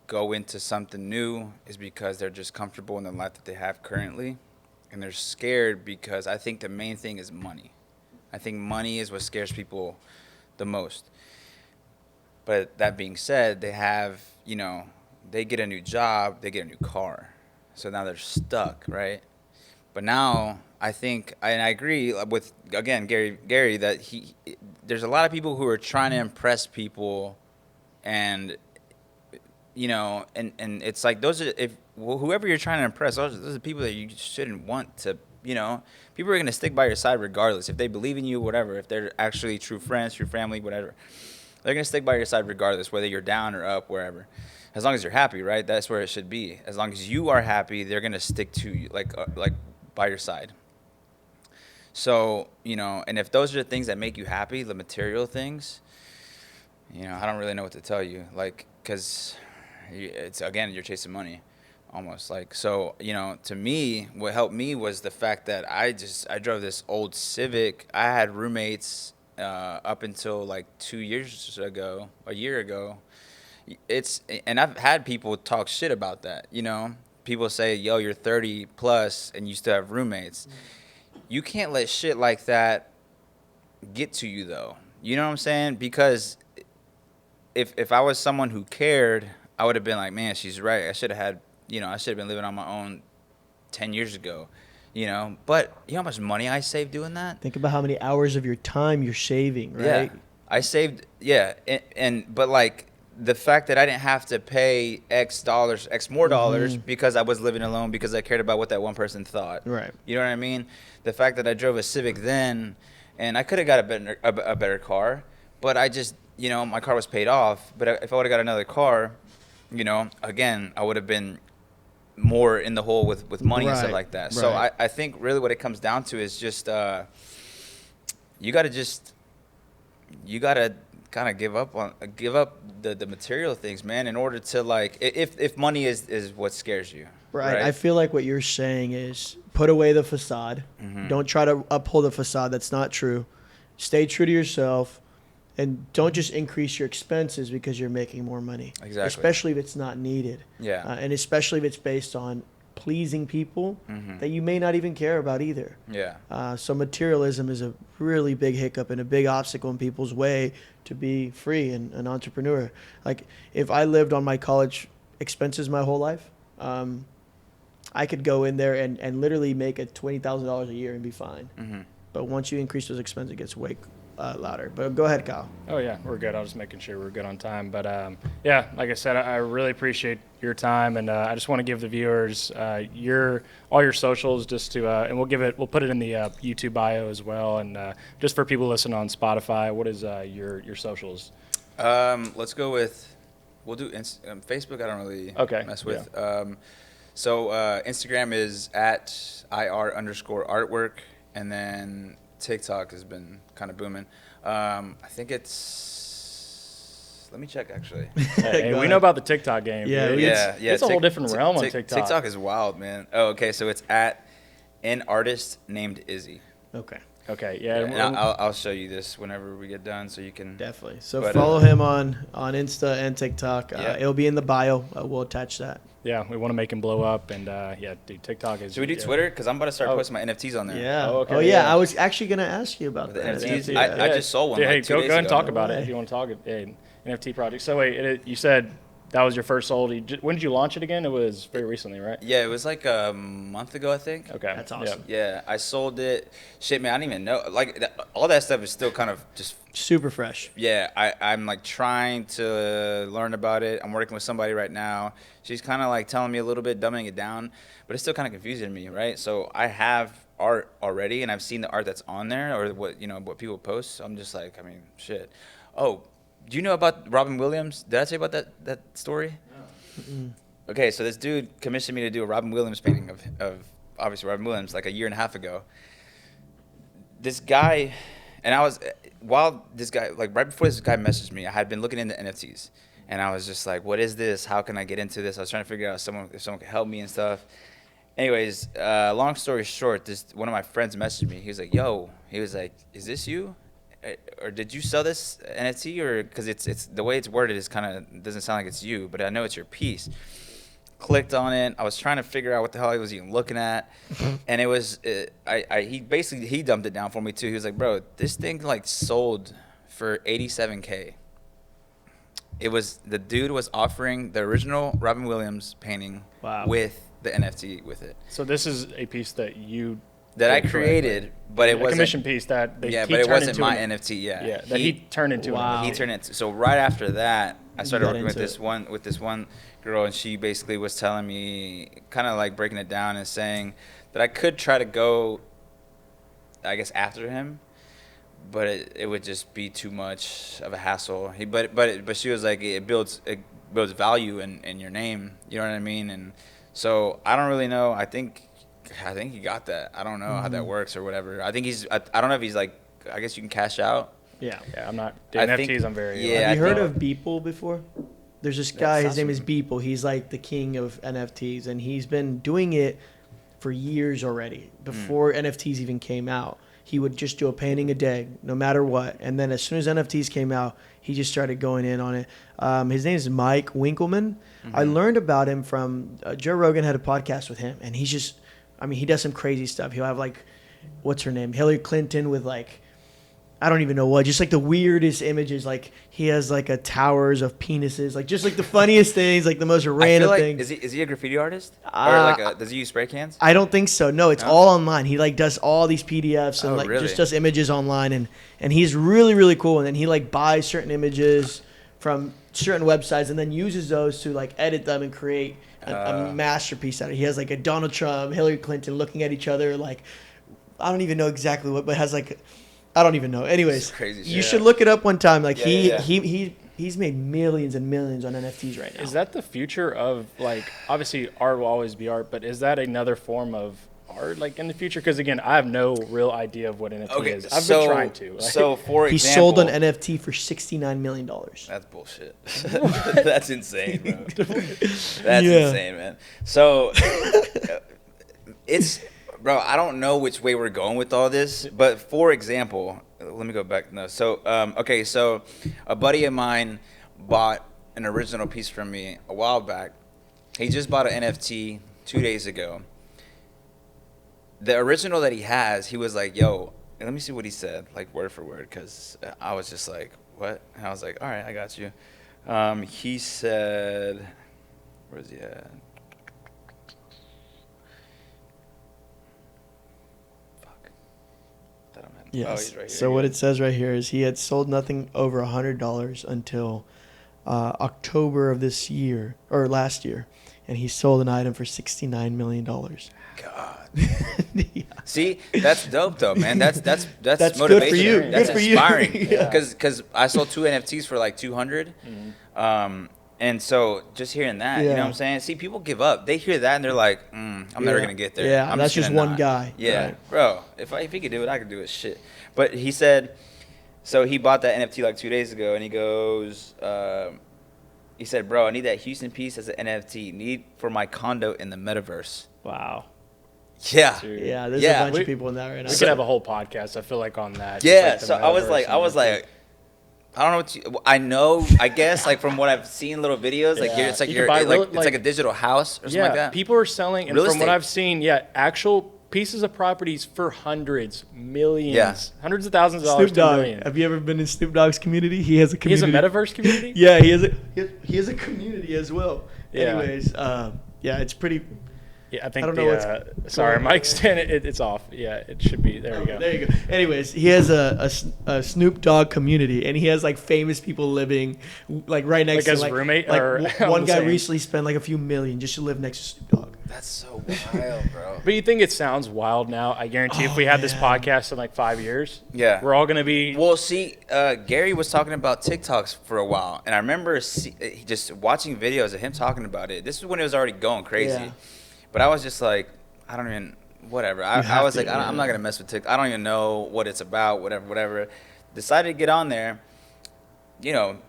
go into something new is because they're just comfortable in the life that they have currently, and they're scared because I think the main thing is money. I think money is what scares people the most. But that being said, they have, they get a new job, they get a new car. So now they're stuck, right? But now I think, and I agree with, again, Gary, that there's a lot of people who are trying to impress people, and, and it's like whoever you're trying to impress, those are the people that you shouldn't want to, people are going to stick by your side regardless. If they believe in you, whatever, if they're actually true friends, true family, whatever. They're going to stick by your side regardless, whether you're down or up, wherever. As long as you're happy, right? That's where it should be. As long as you are happy, they're going to stick to you, like by your side. So, and if those are the things that make you happy, the material things, I don't really know what to tell you. Like, because it's, again, you're chasing money almost. Like, so, to me, what helped me was the fact that I drove this old Civic. I had roommates up until like a year ago. And I've had people talk shit about that, people say, yo, you're 30 plus and you still have roommates. You can't let shit like that get to you though. You know what I'm saying? Because if I was someone who cared, I would have been like, man, she's right. I should have been living on my own 10 years ago. But you know how much money I saved doing that? Think about how many hours of your time you're saving, right? Yeah, I saved, but like the fact that I didn't have to pay X more dollars because I was living alone, because I cared about what that one person thought. Right. You know what I mean? The fact that I drove a Civic then, and I could have got a better car, but I just, my car was paid off. But if I would have got another car, again, I would have been more in the hole with money and stuff like that. Right. So I think really what it comes down to is just you got to kind of give up the material things, man, in order to, like, if money is what scares you. Right. I feel like what you're saying is put away the facade. Don't try to uphold a facade that's not true. Stay true to yourself. And don't just increase your expenses because you're making more money. Exactly. Especially if it's not needed. Yeah. And especially if it's based on pleasing people that you may not even care about either. Yeah. So materialism is a really big hiccup and a big obstacle in people's way to be free and an entrepreneur. Like, if I lived on my college expenses my whole life, I could go in there and literally make $20,000 a year and be fine. But once you increase those expenses, it gets way louder. But go ahead, Kyle. Oh yeah, we're good. I was just making sure we're good on time. But yeah, like I said, I really appreciate your time, and I just want to give the viewers all your socials, just to and we'll put it in the YouTube bio as well, and just for people listening on Spotify, what is your socials? Let's go with, we'll do Facebook. I don't really mess with. Yeah. So Instagram is at @IR_artwork, and then TikTok has been kind of booming. I think it's, let me check actually. Hey, we know about the TikTok game. Yeah, dude. It's a whole different realm on TikTok. TikTok is wild, man. Oh, okay, so it's at an artist named Izzy. Okay, yeah. And I'll show you this whenever we get done, so you can definitely. So follow him on Insta and TikTok. It'll be in the bio. We'll attach that. Yeah, we want to make him blow up, and yeah, dude, TikTok is. Should we do Twitter? Because I'm about to start posting my NFTs on there. Yeah. Okay. Oh yeah, I was actually gonna ask you about the that. NFTs. I just sold one. Dude, like 2 days go ahead and ago. talk about it if you want to talk. Hey, NFT project. So wait, you said that was your first sold. When did you launch it again? It was very recently, right? Yeah, it was like a month ago, I think. Okay, that's awesome. Yeah, I sold it. Shit, man, I don't even know. Like all that stuff is still kind of just super fresh. Yeah, I'm like trying to learn about it. I'm working with somebody right now. She's kind of like telling me a little bit, dumbing it down, but it's still kind of confusing me, right? So I have art already, and I've seen the art that's on there, or what people post. So I'm just like, I mean, shit. Oh, do you know about Robin Williams? Did I tell you about that story? No. Okay, so this dude commissioned me to do a Robin Williams painting of obviously Robin Williams like a year and a half ago. This guy, and I was, while this guy, like right before this guy messaged me, I had been looking into NFTs. And I was just like, what is this? How can I get into this? I was trying to figure out if someone could help me and stuff. Anyways, long story short, one of my friends messaged me. He was like, "Yo," he was like, "Is this you, or did you sell this NFT? Or because it's the way it's worded is kind of doesn't sound like it's you, but I know it's your piece." Clicked on it. I was trying to figure out what the hell he was even looking at, and it was he dumped it down for me too. He was like, "Bro, this thing like sold for $87K." The dude was offering the original Robin Williams painting with the NFT with it. So this is a piece that I created, but it wasn't a commission piece that but it wasn't my NFT. Yeah, that he turned into. Wow. He turned into. So right after that, I started working with this one girl, and she basically was telling me, kind of like breaking it down and saying that I could try to go, I guess, after him, but it would just be too much of a hassle. But she was like, it builds value in your name. You know what I mean? And so I don't really know. I think he got that. I don't know how that works or whatever. I think I don't know if he's like, I guess you can cash out. Yeah, I'm not. NFTs, I'm very. Have you heard of Beeple before? There's this guy, his name is Beeple. He's like the king of NFTs, and he's been doing it for years already. Before NFTs even came out, he would just do a painting a day, no matter what. And then as soon as NFTs came out, he just started going in on it. His name is Mike Winkleman. I learned about him from Joe Rogan had a podcast with him, and he's just, he does some crazy stuff. He'll have like, what's her name? Hillary Clinton with like, I don't even know what, just like the weirdest images. Like he has like a towers of penises, like just like the funniest things, like the most random things. Is he a graffiti artist? Or does he use spray cans? I don't think so. No, it's all online. He like does all these PDFs and just does images online, and he's really, really cool. And then he like buys certain images from certain websites and then uses those to like edit them and create a masterpiece out of it. He has like a Donald Trump, Hillary Clinton looking at each other, like I don't even know exactly what, but has like, I don't even know. Anyways, you should look it up one time. Like he's made millions and millions on NFTs right now. Is that the future of, like, obviously art will always be art, but is that another form of art like in the future? Because again, I have no real idea of what NFT is. I've been trying to. Like, so for example, he sold an NFT for $69 million. That's bullshit. That's insane, bro. That's insane, man. So Bro, I don't know which way we're going with all this, but for example, let me go back. No, so so a buddy of mine bought an original piece from me a while back. He just bought an NFT 2 days ago. The original that he has, he was like, "Yo, let me see what he said, like word for word," because I was just like, "What?" And I was like, "All right, I got you." He said, "Where's he at?" Yes. He's right here. So what it says right here is he had sold nothing over $100 until October of this year or last year, and he sold an item for $69 million. God. See, that's dope though, man. That's That's motivation. good for you. That's good for inspiring. You. Because I sold 2 NFTs for like 200. And so just hearing that, you know what I'm saying? See, people give up. They hear that and they're like, I'm never going to get there. Yeah, I'm that's just one guy. Yeah, right. Bro, if he could do it, I could do it. Shit. But he said, so he bought that NFT like 2 days ago, and he goes, he said, "Bro, I need that Houston piece as an NFT. Need for my condo in the metaverse." Wow. Yeah. Dude. Yeah, there's a bunch of people in that right now. We could have a whole podcast, I feel like, on that. Yeah, just so like I was like, I don't know what I know, I guess, like from what I've seen little videos, like Yeah. it's like it's like a digital house or something like that. People are selling, and Real from what estate. I've seen, actual pieces of properties for hundreds, millions, hundreds of thousands of dollars Snoop to Dogg. millions. Have you ever been in Snoop Dogg's community? He has a He has a community. metaverse community? Yeah, he has a community as well. Yeah. Anyways, it's pretty. Yeah, I think I don't know what's sorry, going on. Mike's it's off. Yeah, it should be. There we go. There you go. Anyways, he has a Snoop Dogg community, and he has like famous people living like right next Like to his roommate, Like or one I'm guy saying. recently spent like a few million just to live next to Snoop Dogg. That's so wild, bro. But you think it sounds wild now? I guarantee if we had this podcast in like 5 years, Yeah. we're all gonna be. Well, see, Gary was talking about TikToks for a while, and I remember just watching videos of him talking about it. This is when it was already going crazy. Yeah. But I was just like, I don't even, whatever. I was like, I'm not going to mess with TikTok. I don't even know what it's about, whatever. Decided to get on there.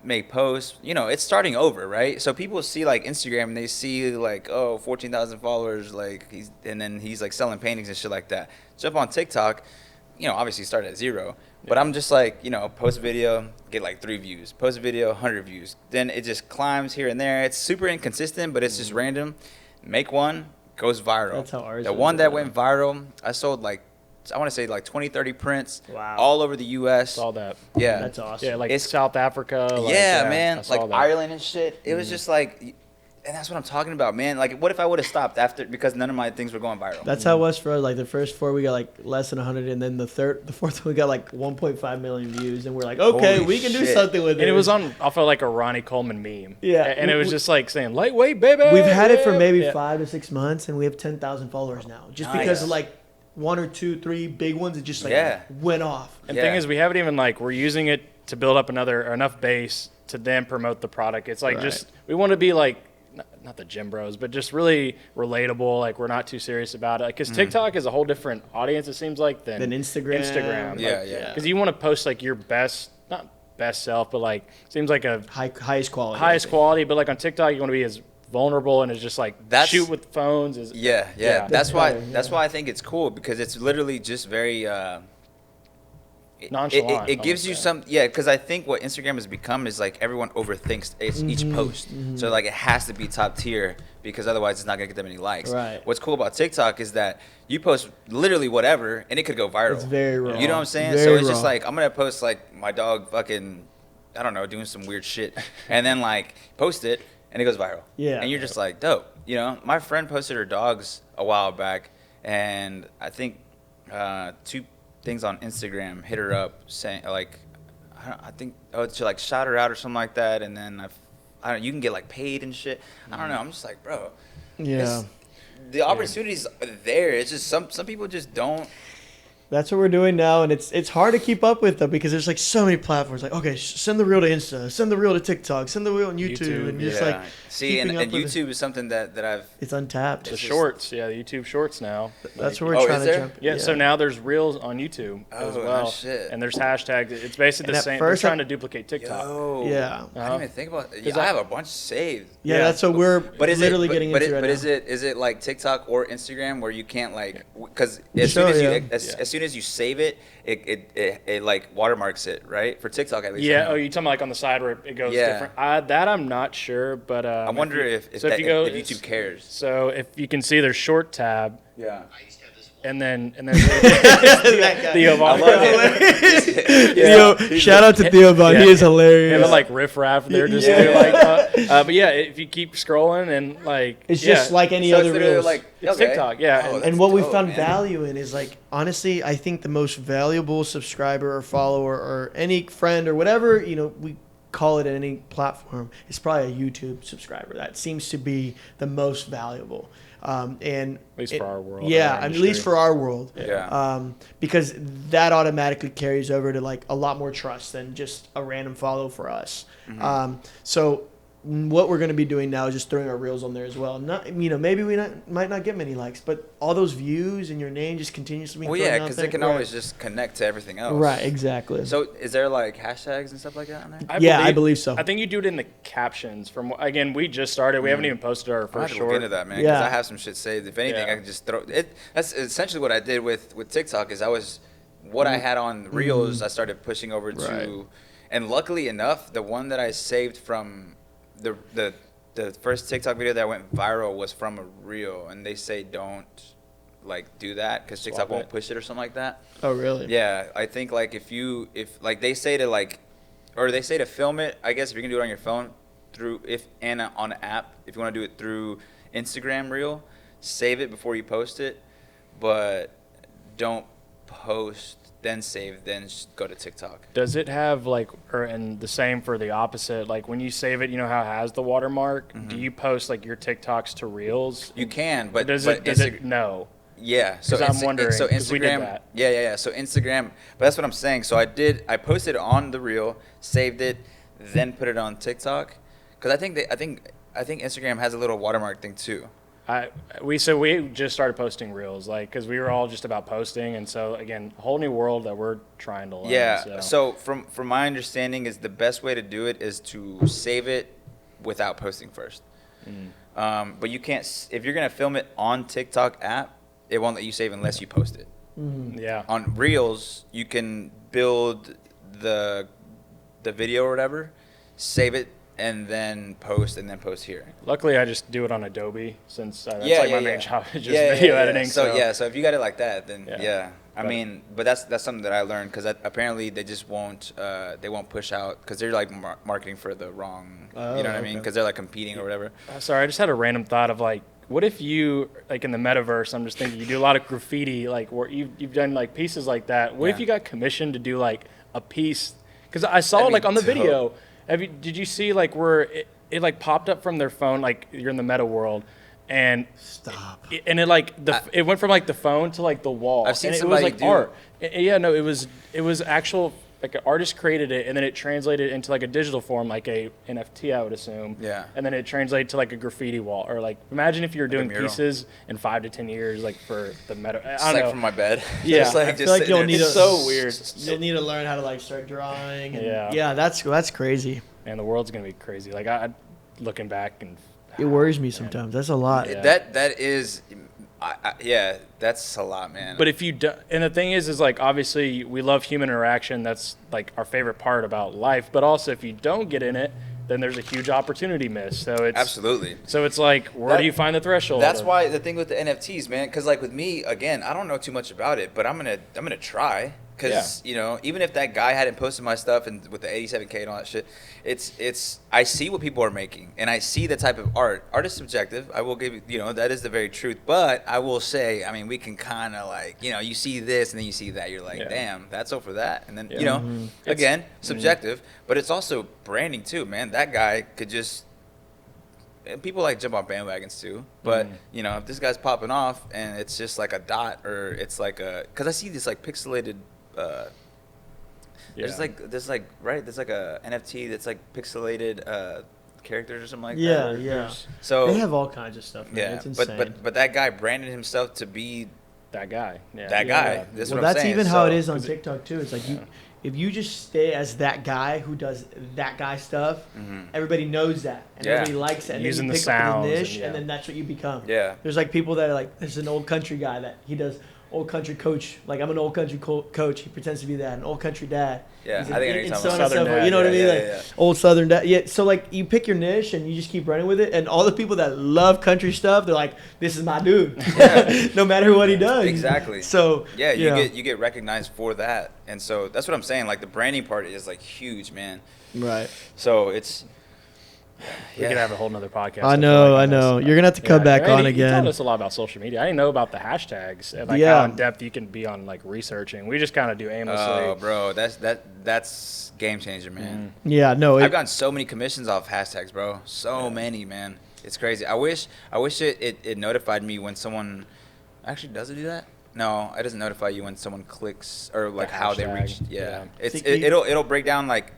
make posts. It's starting over, right? So people see like Instagram and they see like, oh, 14,000 followers, like and then he's like selling paintings and shit like that. Jump on TikTok, obviously start at 0. But I'm just like, post a video, get like 3 views. Post a video, 100 views. Then it just climbs here and there. It's super inconsistent, but it's just random. Make one, goes viral. That's how ours The is, one that yeah. went viral, I sold like, I want to say like 20, 30 prints. Wow. All over the U.S. Saw that. Yeah. That's awesome. Yeah, like It's- South Africa. Like, yeah, I man. saw Like that. Ireland and shit. It was just like, and that's what I'm talking about, man. Like, what if I would have stopped after, because none of my things were going viral? That's how it was for us. Like the first 4 we got like less than 100, and then the fourth we got like 1.5 million views, and we're like, okay, Holy we can do shit. something with it. And it was off of like a Ronnie Coleman meme. Yeah. And it was just like saying, lightweight, baby. We've had it for maybe Yeah. 5 to 6 months, and we have 10,000 followers now. Just Nice. because of like 1 or 2, 3 big ones, it just like Yeah. went off. And Yeah. thing is, we haven't even like, we're using it to build up enough base to then promote the product. It's like Right. we want to be like, not the gym bros, but just really relatable. Like we're not too serious about it. Because TikTok is a whole different audience, it seems like, than Instagram. Yeah, yeah. Because you want to post like your not best self, but like seems like a Highest quality. highest quality. But like on TikTok, you want to be as vulnerable and it's just like shoot with phones. Yeah. Yeah. That's why. better, That's why I think it's cool, because it's literally just very. Nonchalant, It gives I you would say. some. Yeah, because I think what Instagram has become is like everyone overthinks each post. So like it has to be top tier, because otherwise it's not gonna get that many likes. Right. What's cool about TikTok is that you post literally whatever and it could go viral. It's very raw. You know what I'm saying? Very So it's just raw. like, I'm gonna post like my dog fucking, I don't know, doing some weird shit, and then like post it and it goes viral. Yeah. And you're just like, dope. My friend posted her dogs a while back, and I think 2 things on Instagram hit her up saying like, I think to like shout her out or something like that, and then I don't, you can get like paid and shit. I don't know. I'm just like, bro. Yeah. The opportunities are there. It's just some people just don't. That's what we're doing now, and it's hard to keep up with them because there's like so many platforms. Like, okay, send the reel to Insta, send the reel to TikTok, send the reel on YouTube, and just like see, and keeping up with YouTube is something that I've. it's untapped. The It's just- shorts, yeah, the YouTube shorts now. That's where we're Oh, trying is to there? jump. Yeah, so now there's reels on YouTube as Oh, no well, shit. and there's hashtags. It's basically And the at same. first They're trying to duplicate TikTok. Yo, Yeah. I didn't even think about. Yeah, I have a bunch saved. yeah, Yeah. that's what we're But is literally it, getting but, into but, right but now. is it like TikTok or Instagram where you can't like, because as Sure, soon as yeah. you as soon as you save it, it like watermarks it, right? For TikTok at least. I Yeah. know. Oh, you talking about like on the side where it goes Yeah. different? That I'm not sure, but I wonder if so if you go if YouTube cares. So if you can see there's short tab, Yeah. and then That guy. Theo Von. I love it. Theo, shout out to Theo Von. Yeah. He is hilarious. Having like riffraff there, just Yeah. like, but yeah, if you keep scrolling and like, It's yeah, just like any So other it's literally reels. like it's okay. TikTok, yeah. Oh, and- that's And what we dope, found man. value in is like, honestly, I think the most valuable subscriber or follower or any friend or whatever, we call it at any platform, is probably a YouTube subscriber. That seems to be the most valuable. And At least for our world, Yeah, our at industry. least for our world. Yeah. Because that automatically carries over to like a lot more trust than just a random follow for us. So what we're going to be doing now is just throwing our reels on there as well. Not, maybe we might not get many likes, but all those views and your name just continues to be Well, thrown yeah, out because there. it can Right. always just connect to everything else. Right, exactly. So is there like hashtags and stuff like that on there? I believe so. I think you do it in the captions. Again, we just started. We haven't even posted our I have first to look short. into that, man, because Yeah. I have some shit saved. If anything, Yeah. I can just throw it. That's essentially what I did with TikTok. Is what I had on Reels, I started pushing over to, Right. and luckily enough, the one that I saved from the first TikTok video that went viral was from a Reel, and they say don't like do that because TikTok Swap won't it. push it or something like that. Oh, really? Yeah, I think like if like they say to like, or they say to film it. I guess if you can do it on your phone and on an app, if you want to do it through Instagram Reel, save it before you post it, but don't post then save then go to TikTok. Does it have and the same for the opposite? Like when you save it, you know how it has the watermark. Do you post like your TikToks to Reels? You can, but Does but it no? Yeah, so 'Cause I'm wondering, So 'cause we did Instagram, that. yeah. So Instagram, but that's what I'm saying. So I posted it on the Reel, saved it, then put it on TikTok, because I think Instagram has a little watermark thing too. We just started posting reels, like, because we were all just about posting, and so again, a whole new world that we're trying to learn. Yeah. So from my understanding, is the best way to do it is to save it without posting first. But you can't, if you're gonna film it on TikTok app, it won't let you save unless you post it. Yeah. On Reels, you can build the video or whatever, save it, and then post here. Luckily, I just do it on Adobe since that's my main job, just video editing. So if you got it like that, then I mean, but that's something that I learned, because apparently they just won't push out, because they're like marketing for the wrong, you know what I mean? Because they're like competing or whatever. Sorry, I just had a random thought of like, what if you, like, in the metaverse, I'm just thinking you do a lot of graffiti, like where you've done like pieces like that. What if you got commissioned to do like a piece? Because I saw like on the video. Did you see like where it like popped up from their phone, like you're in the meta world, and it went from like the phone to like the wall. I've seen and somebody it was like do art. It was actual, like an artist created it, and then it translated into like a digital form, like a NFT, I would assume. Yeah. And then it translated to like a graffiti wall, or like imagine if you were doing pieces in 5 to 10 years, like for the meta. I don't know. From my bed. Yeah. I feel like you'll need it's so weird. You'll need to learn how to like start drawing. And Yeah, that's crazy. And the world's gonna be crazy. Like I looking back, and It worries me sometimes. That's a lot. Yeah. That is, that's a lot, man. But if you do, and the thing is like, obviously we love human interaction. That's like our favorite part about life. But also, if you don't get in it, then there's a huge opportunity missed. So it's absolutely. So it's like, where do you find the threshold? That's why the thing with the NFTs, man. Because like with me, again, I don't know too much about it, but I'm gonna try. Because you know, even if that guy hadn't posted my stuff and with the 87K and all that shit, it's I see what people are making, and I see the type of art. Art is subjective. I will give you, that is the very truth. But I will say, I mean, we can kind of like, you see this and then you see that, you're like, damn, that's so for that, and then again, subjective, but it's also branding too, man. That guy could just. And people like jump on bandwagons too, but if this guy's popping off and it's just like a dot, or it's like because I see this like pixelated. There's like a NFT that's like pixelated characters or something like that. Yeah. So they have all kinds of stuff, man. Yeah, It's insane. but that guy branded himself to be that guy. Yeah. That guy. That's what I'm that's saying. even how it is on TikTok too. It's like if you just stay as that guy who does that guy stuff, everybody knows that, and everybody likes it, and using then you the pick up sounds, the niche, and then that's what you become. Yeah. There's like people that are like, there's an old country guy that he does old country coach. Like, I'm an old country coach. He pretends to be that. An old country dad. Yeah, He's I think I know you're talking about. Southern dad. You know what I mean? Yeah. Old Southern dad. Yeah. So like, you pick your niche and you just keep running with it. And all the people that love country stuff, they're like, this is my dude. No matter what he does. Exactly. So yeah, you get recognized for that, and so that's what I'm saying. Like the branding part is like huge, man. Right. So it's. We could have a whole nother podcast. I know. You're gonna have to come back on again. You told us a lot about social media. I didn't know about the hashtags and like how in depth you can be on like researching. We just kind of do aimlessly. Oh, bro, that's game changer, man. Yeah, no. I've gotten so many commissions off hashtags, bro. So many, man. It's crazy. I wish it notified me when someone actually does it do that. No, it doesn't notify you when someone clicks or like how they reached. Yeah. It'll break down like.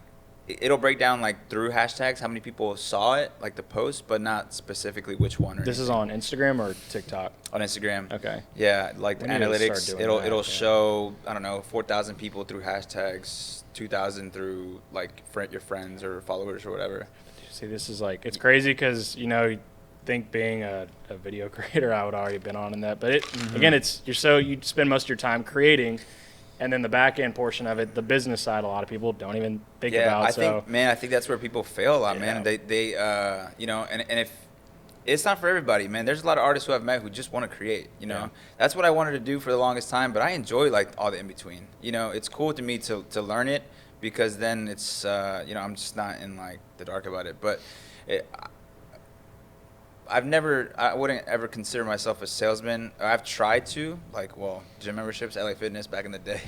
It'll break down like through hashtags how many people saw it, like the post, but not specifically which one. This is on Instagram or TikTok? On Instagram. Okay. Yeah, like the analytics, it'll show 4,000 people through hashtags, 2,000 through like your friends or followers or whatever. See, this is like, it's crazy because you think being a video creator, I would already been on in that, but again, you spend most of your time creating. And then the back end portion of it, the business side, a lot of people don't even think about. I think that's where people fail a lot, man. They and if it's not for everybody, man. There's a lot of artists who I've met who just want to create. That's what I wanted to do for the longest time. But I enjoy like all the in between. It's cool to me to learn it because then it's I'm just not in like the dark about it. But I wouldn't ever consider myself a salesman. I've tried to, gym memberships, LA Fitness back in the day,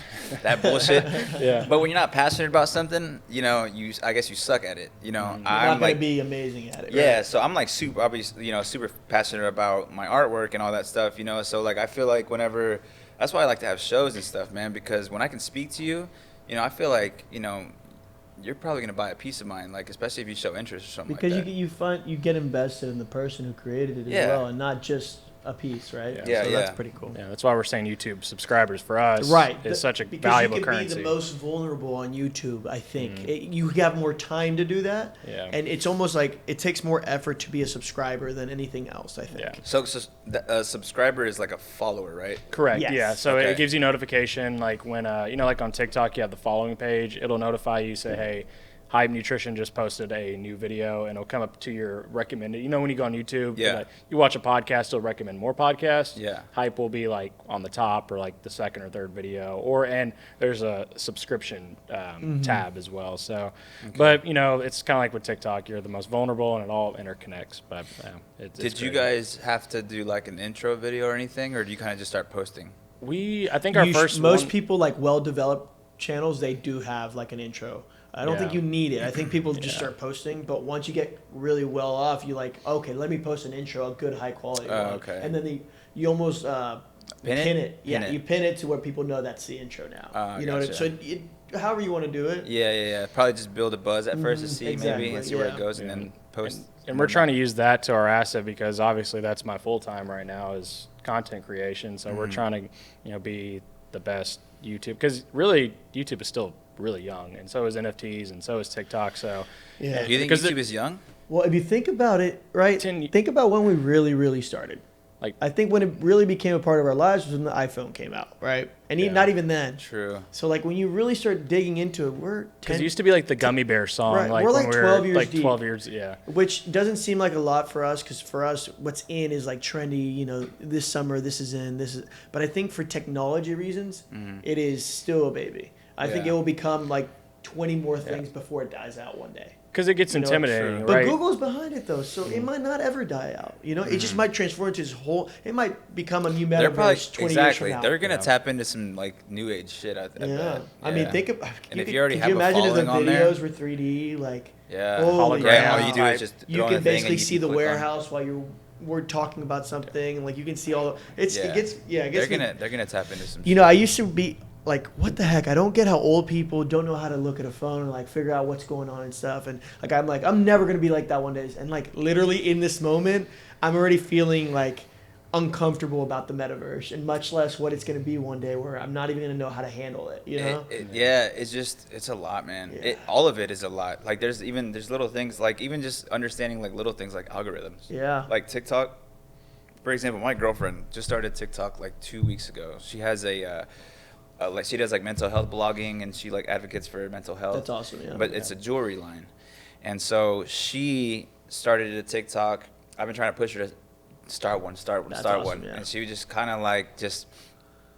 that bullshit. Yeah. But when you're not passionate about something, I guess you suck at it. You're not gonna be amazing at it. Yeah. Right? So I'm like super, obviously, super passionate about my artwork and all that stuff. So like I feel like whenever, that's why I like to have shows and stuff, man. Because when I can speak to you, I feel like you're probably gonna buy a piece of mine, like especially if you show interest or something. Because like that. you get invested in the person who created it as well, and not just a piece, right? Yeah. So that's pretty cool. Yeah, that's why we're saying YouTube subscribers for us is such a because valuable you can currency. be the most vulnerable on YouTube, I think. You have more time to do that. Yeah. And it's almost like it takes more effort to be a subscriber than anything else, I think. Yeah. So a subscriber is like a follower, right? Correct. Yes. Yeah. So Okay. it gives you notification, like when like on TikTok, you have the following page. It'll notify you, say, hey, Hype Nutrition just posted a new video, and it'll come up to your recommended. You know, when you go on YouTube, you watch a podcast, it'll recommend more podcasts. Yeah. Hype will be like on the top or like the second or third video, and there's a subscription tab as well. So, but it's kind of like with TikTok, you're the most vulnerable, and it all interconnects. But Did you guys have to do like an intro video or anything, or do you kind of just start posting? I think our first most people like well-developed channels, they do have like an intro. I don't think you need it. I think people just start posting, but once you get really well off, you like, okay, let me post an intro, a good high quality one. Okay. And then you almost pin it. Yeah, Pin it. you pin it to where people know that's the intro now. You know, Gotcha. so however you want to do it. Yeah. Probably just build a buzz at first to see exactly, maybe and see where it goes, and then post. And we're trying to use that to our asset because obviously that's my full time right now is content creation. So we're trying to be the best YouTube because really YouTube is still really young, and so is NFTs, and so is TikTok. So Yeah. Do you think YouTube is young? Well, if you think about it, right? Think about when we really started. Like I think when it really became a part of our lives was when the iPhone came out, right? And not even then. True. So like when you really start digging into it, we're 10. Because it used to be like the Gummy Bear song, Right. like We're when like we 12 were years like deep. 12 years, yeah. Which doesn't seem like a lot for us, because for us, what's in is like trendy. This summer, this is in, this is. But I think for technology reasons, it is still a baby. I think it will become like 20 more things before it dies out one day. Because it gets intimidating, But right? Google's behind it though, so it might not ever die out. It just might transform into this whole. It might become a new They're probably metaverse 20 years from now. They're gonna tap into some like new age shit. I bet. I mean, think of. And if you already have could you a imagine if the following on there? videos were 3D, like Holy Hologram. yeah, all you do is just you throw in can the thing basically and you see can the click on. warehouse while we're talking about something, and like you can see all the. It gets They're gonna tap into some. I used to be like, what the heck? I don't get how old people don't know how to look at a phone and like figure out what's going on and stuff. And I'm never gonna be like that one day. And like literally in this moment, I'm already feeling like uncomfortable about the metaverse, and much less what it's gonna be one day, where I'm not even gonna know how to handle it. It's a lot, man. Yeah. All of it is a lot. Like there's little things, like even just understanding like little things like algorithms. Yeah. Like TikTok, for example, my girlfriend just started TikTok like 2 weeks ago. She has like she does like mental health blogging, and she like advocates for mental health. That's awesome. Yeah. But it's a jewelry line, and so she started a TikTok. I've been trying to push her to start one, That's awesome, yeah. and she was just kind of like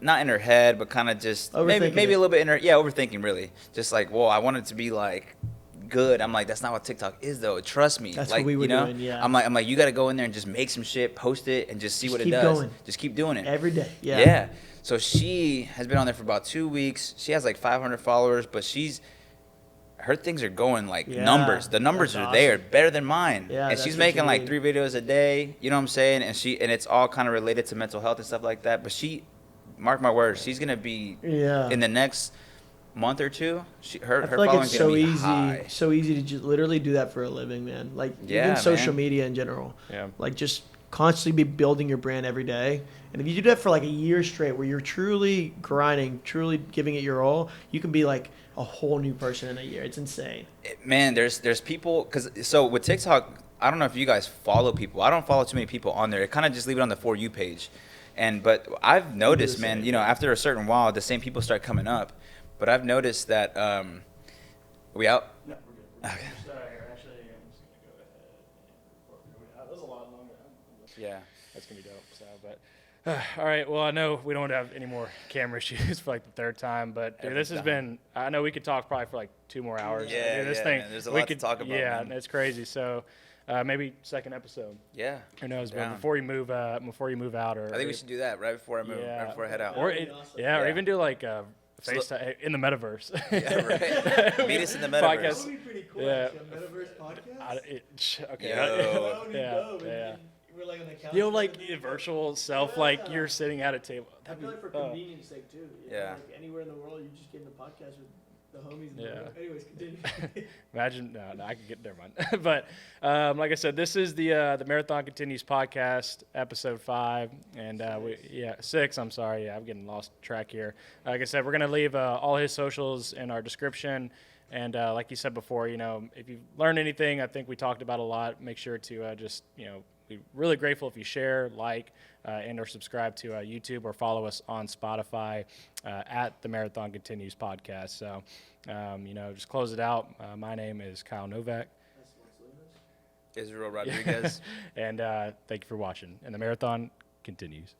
not in her head, but kind of just maybe Overthinking a little bit in her overthinking really. Just like, whoa, I want it to be like good. I'm like, that's not what TikTok is though. Trust me. That's like, what we were doing. Yeah. I'm like, you got to go in there and just make some shit, post it, and just see what it does. Going. Just keep doing it Every day. Yeah. Yeah. So she has been on there for about 2 weeks. She has like 500 followers, but her things are going like numbers. The numbers that's are there, awesome. better than mine. Yeah, and that's she's what making you like need. 3 videos a day. You know what I'm saying? And it's all kind of related to mental health and stuff like that. But mark my words, she's gonna be in the next month or two. Her I feel like following's it's gonna so be easy, high. so easy to just literally do that for a living, man. Like Yeah, even social man. media in general. Yeah. Like just constantly be building your brand every day. And if you do that for like a year straight, where you're truly grinding, truly giving it your all, you can be like a whole new person in a year. It's insane. Man, there's people so with TikTok, I don't know if you guys follow people. I don't follow too many people on there. I kind of just leave it on the For You page. But I've noticed, man, after a certain while, the same people start coming up. But I've noticed that we out? No, we're good. Okay. Sorry, actually, I'm just gonna go ahead and that was a lot longer. Yeah. That's gonna be dope. So, but all right. Well, I know we don't have any more camera issues for like the third time, but dude, this has been. I know we could talk probably for like 2 more hours. Yeah, dude, this yeah, thing. man, there's a we lot to could talk about, Yeah, man. it's crazy. So maybe second episode. Yeah. Who knows? But Down. before you move out, or I think we should do that right before I move, right before I head out. or That'd be awesome. or Yeah. even do like FaceTime in the metaverse. Yeah, right. Meet us in the metaverse. Podcast. That would be pretty cool. Yeah. Actually, a metaverse podcast. Okay. Yo. That would be Yeah, dope. yeah. And we're like on the couch. You know, like the virtual self, like you're sitting at a table. I feel like for convenience sake too. Yeah. Like anywhere in the world, you just get in the podcast with The homies. And Yeah. Anyways, continue. Imagine, no, I could get, never mind. But like I said, this is the Marathon Continues podcast, episode 5, and 6. I'm sorry, I'm getting lost track here. Like I said, we're gonna leave all his socials in our description, and like you said before, if you learned anything, I think we talked about a lot. Make sure to just be really grateful if you share, like, and or subscribe to YouTube or follow us on Spotify at the Marathon Continues podcast. So, just close it out. My name is Kyle Novak. Israel Rodriguez. And thank you for watching. And the Marathon continues.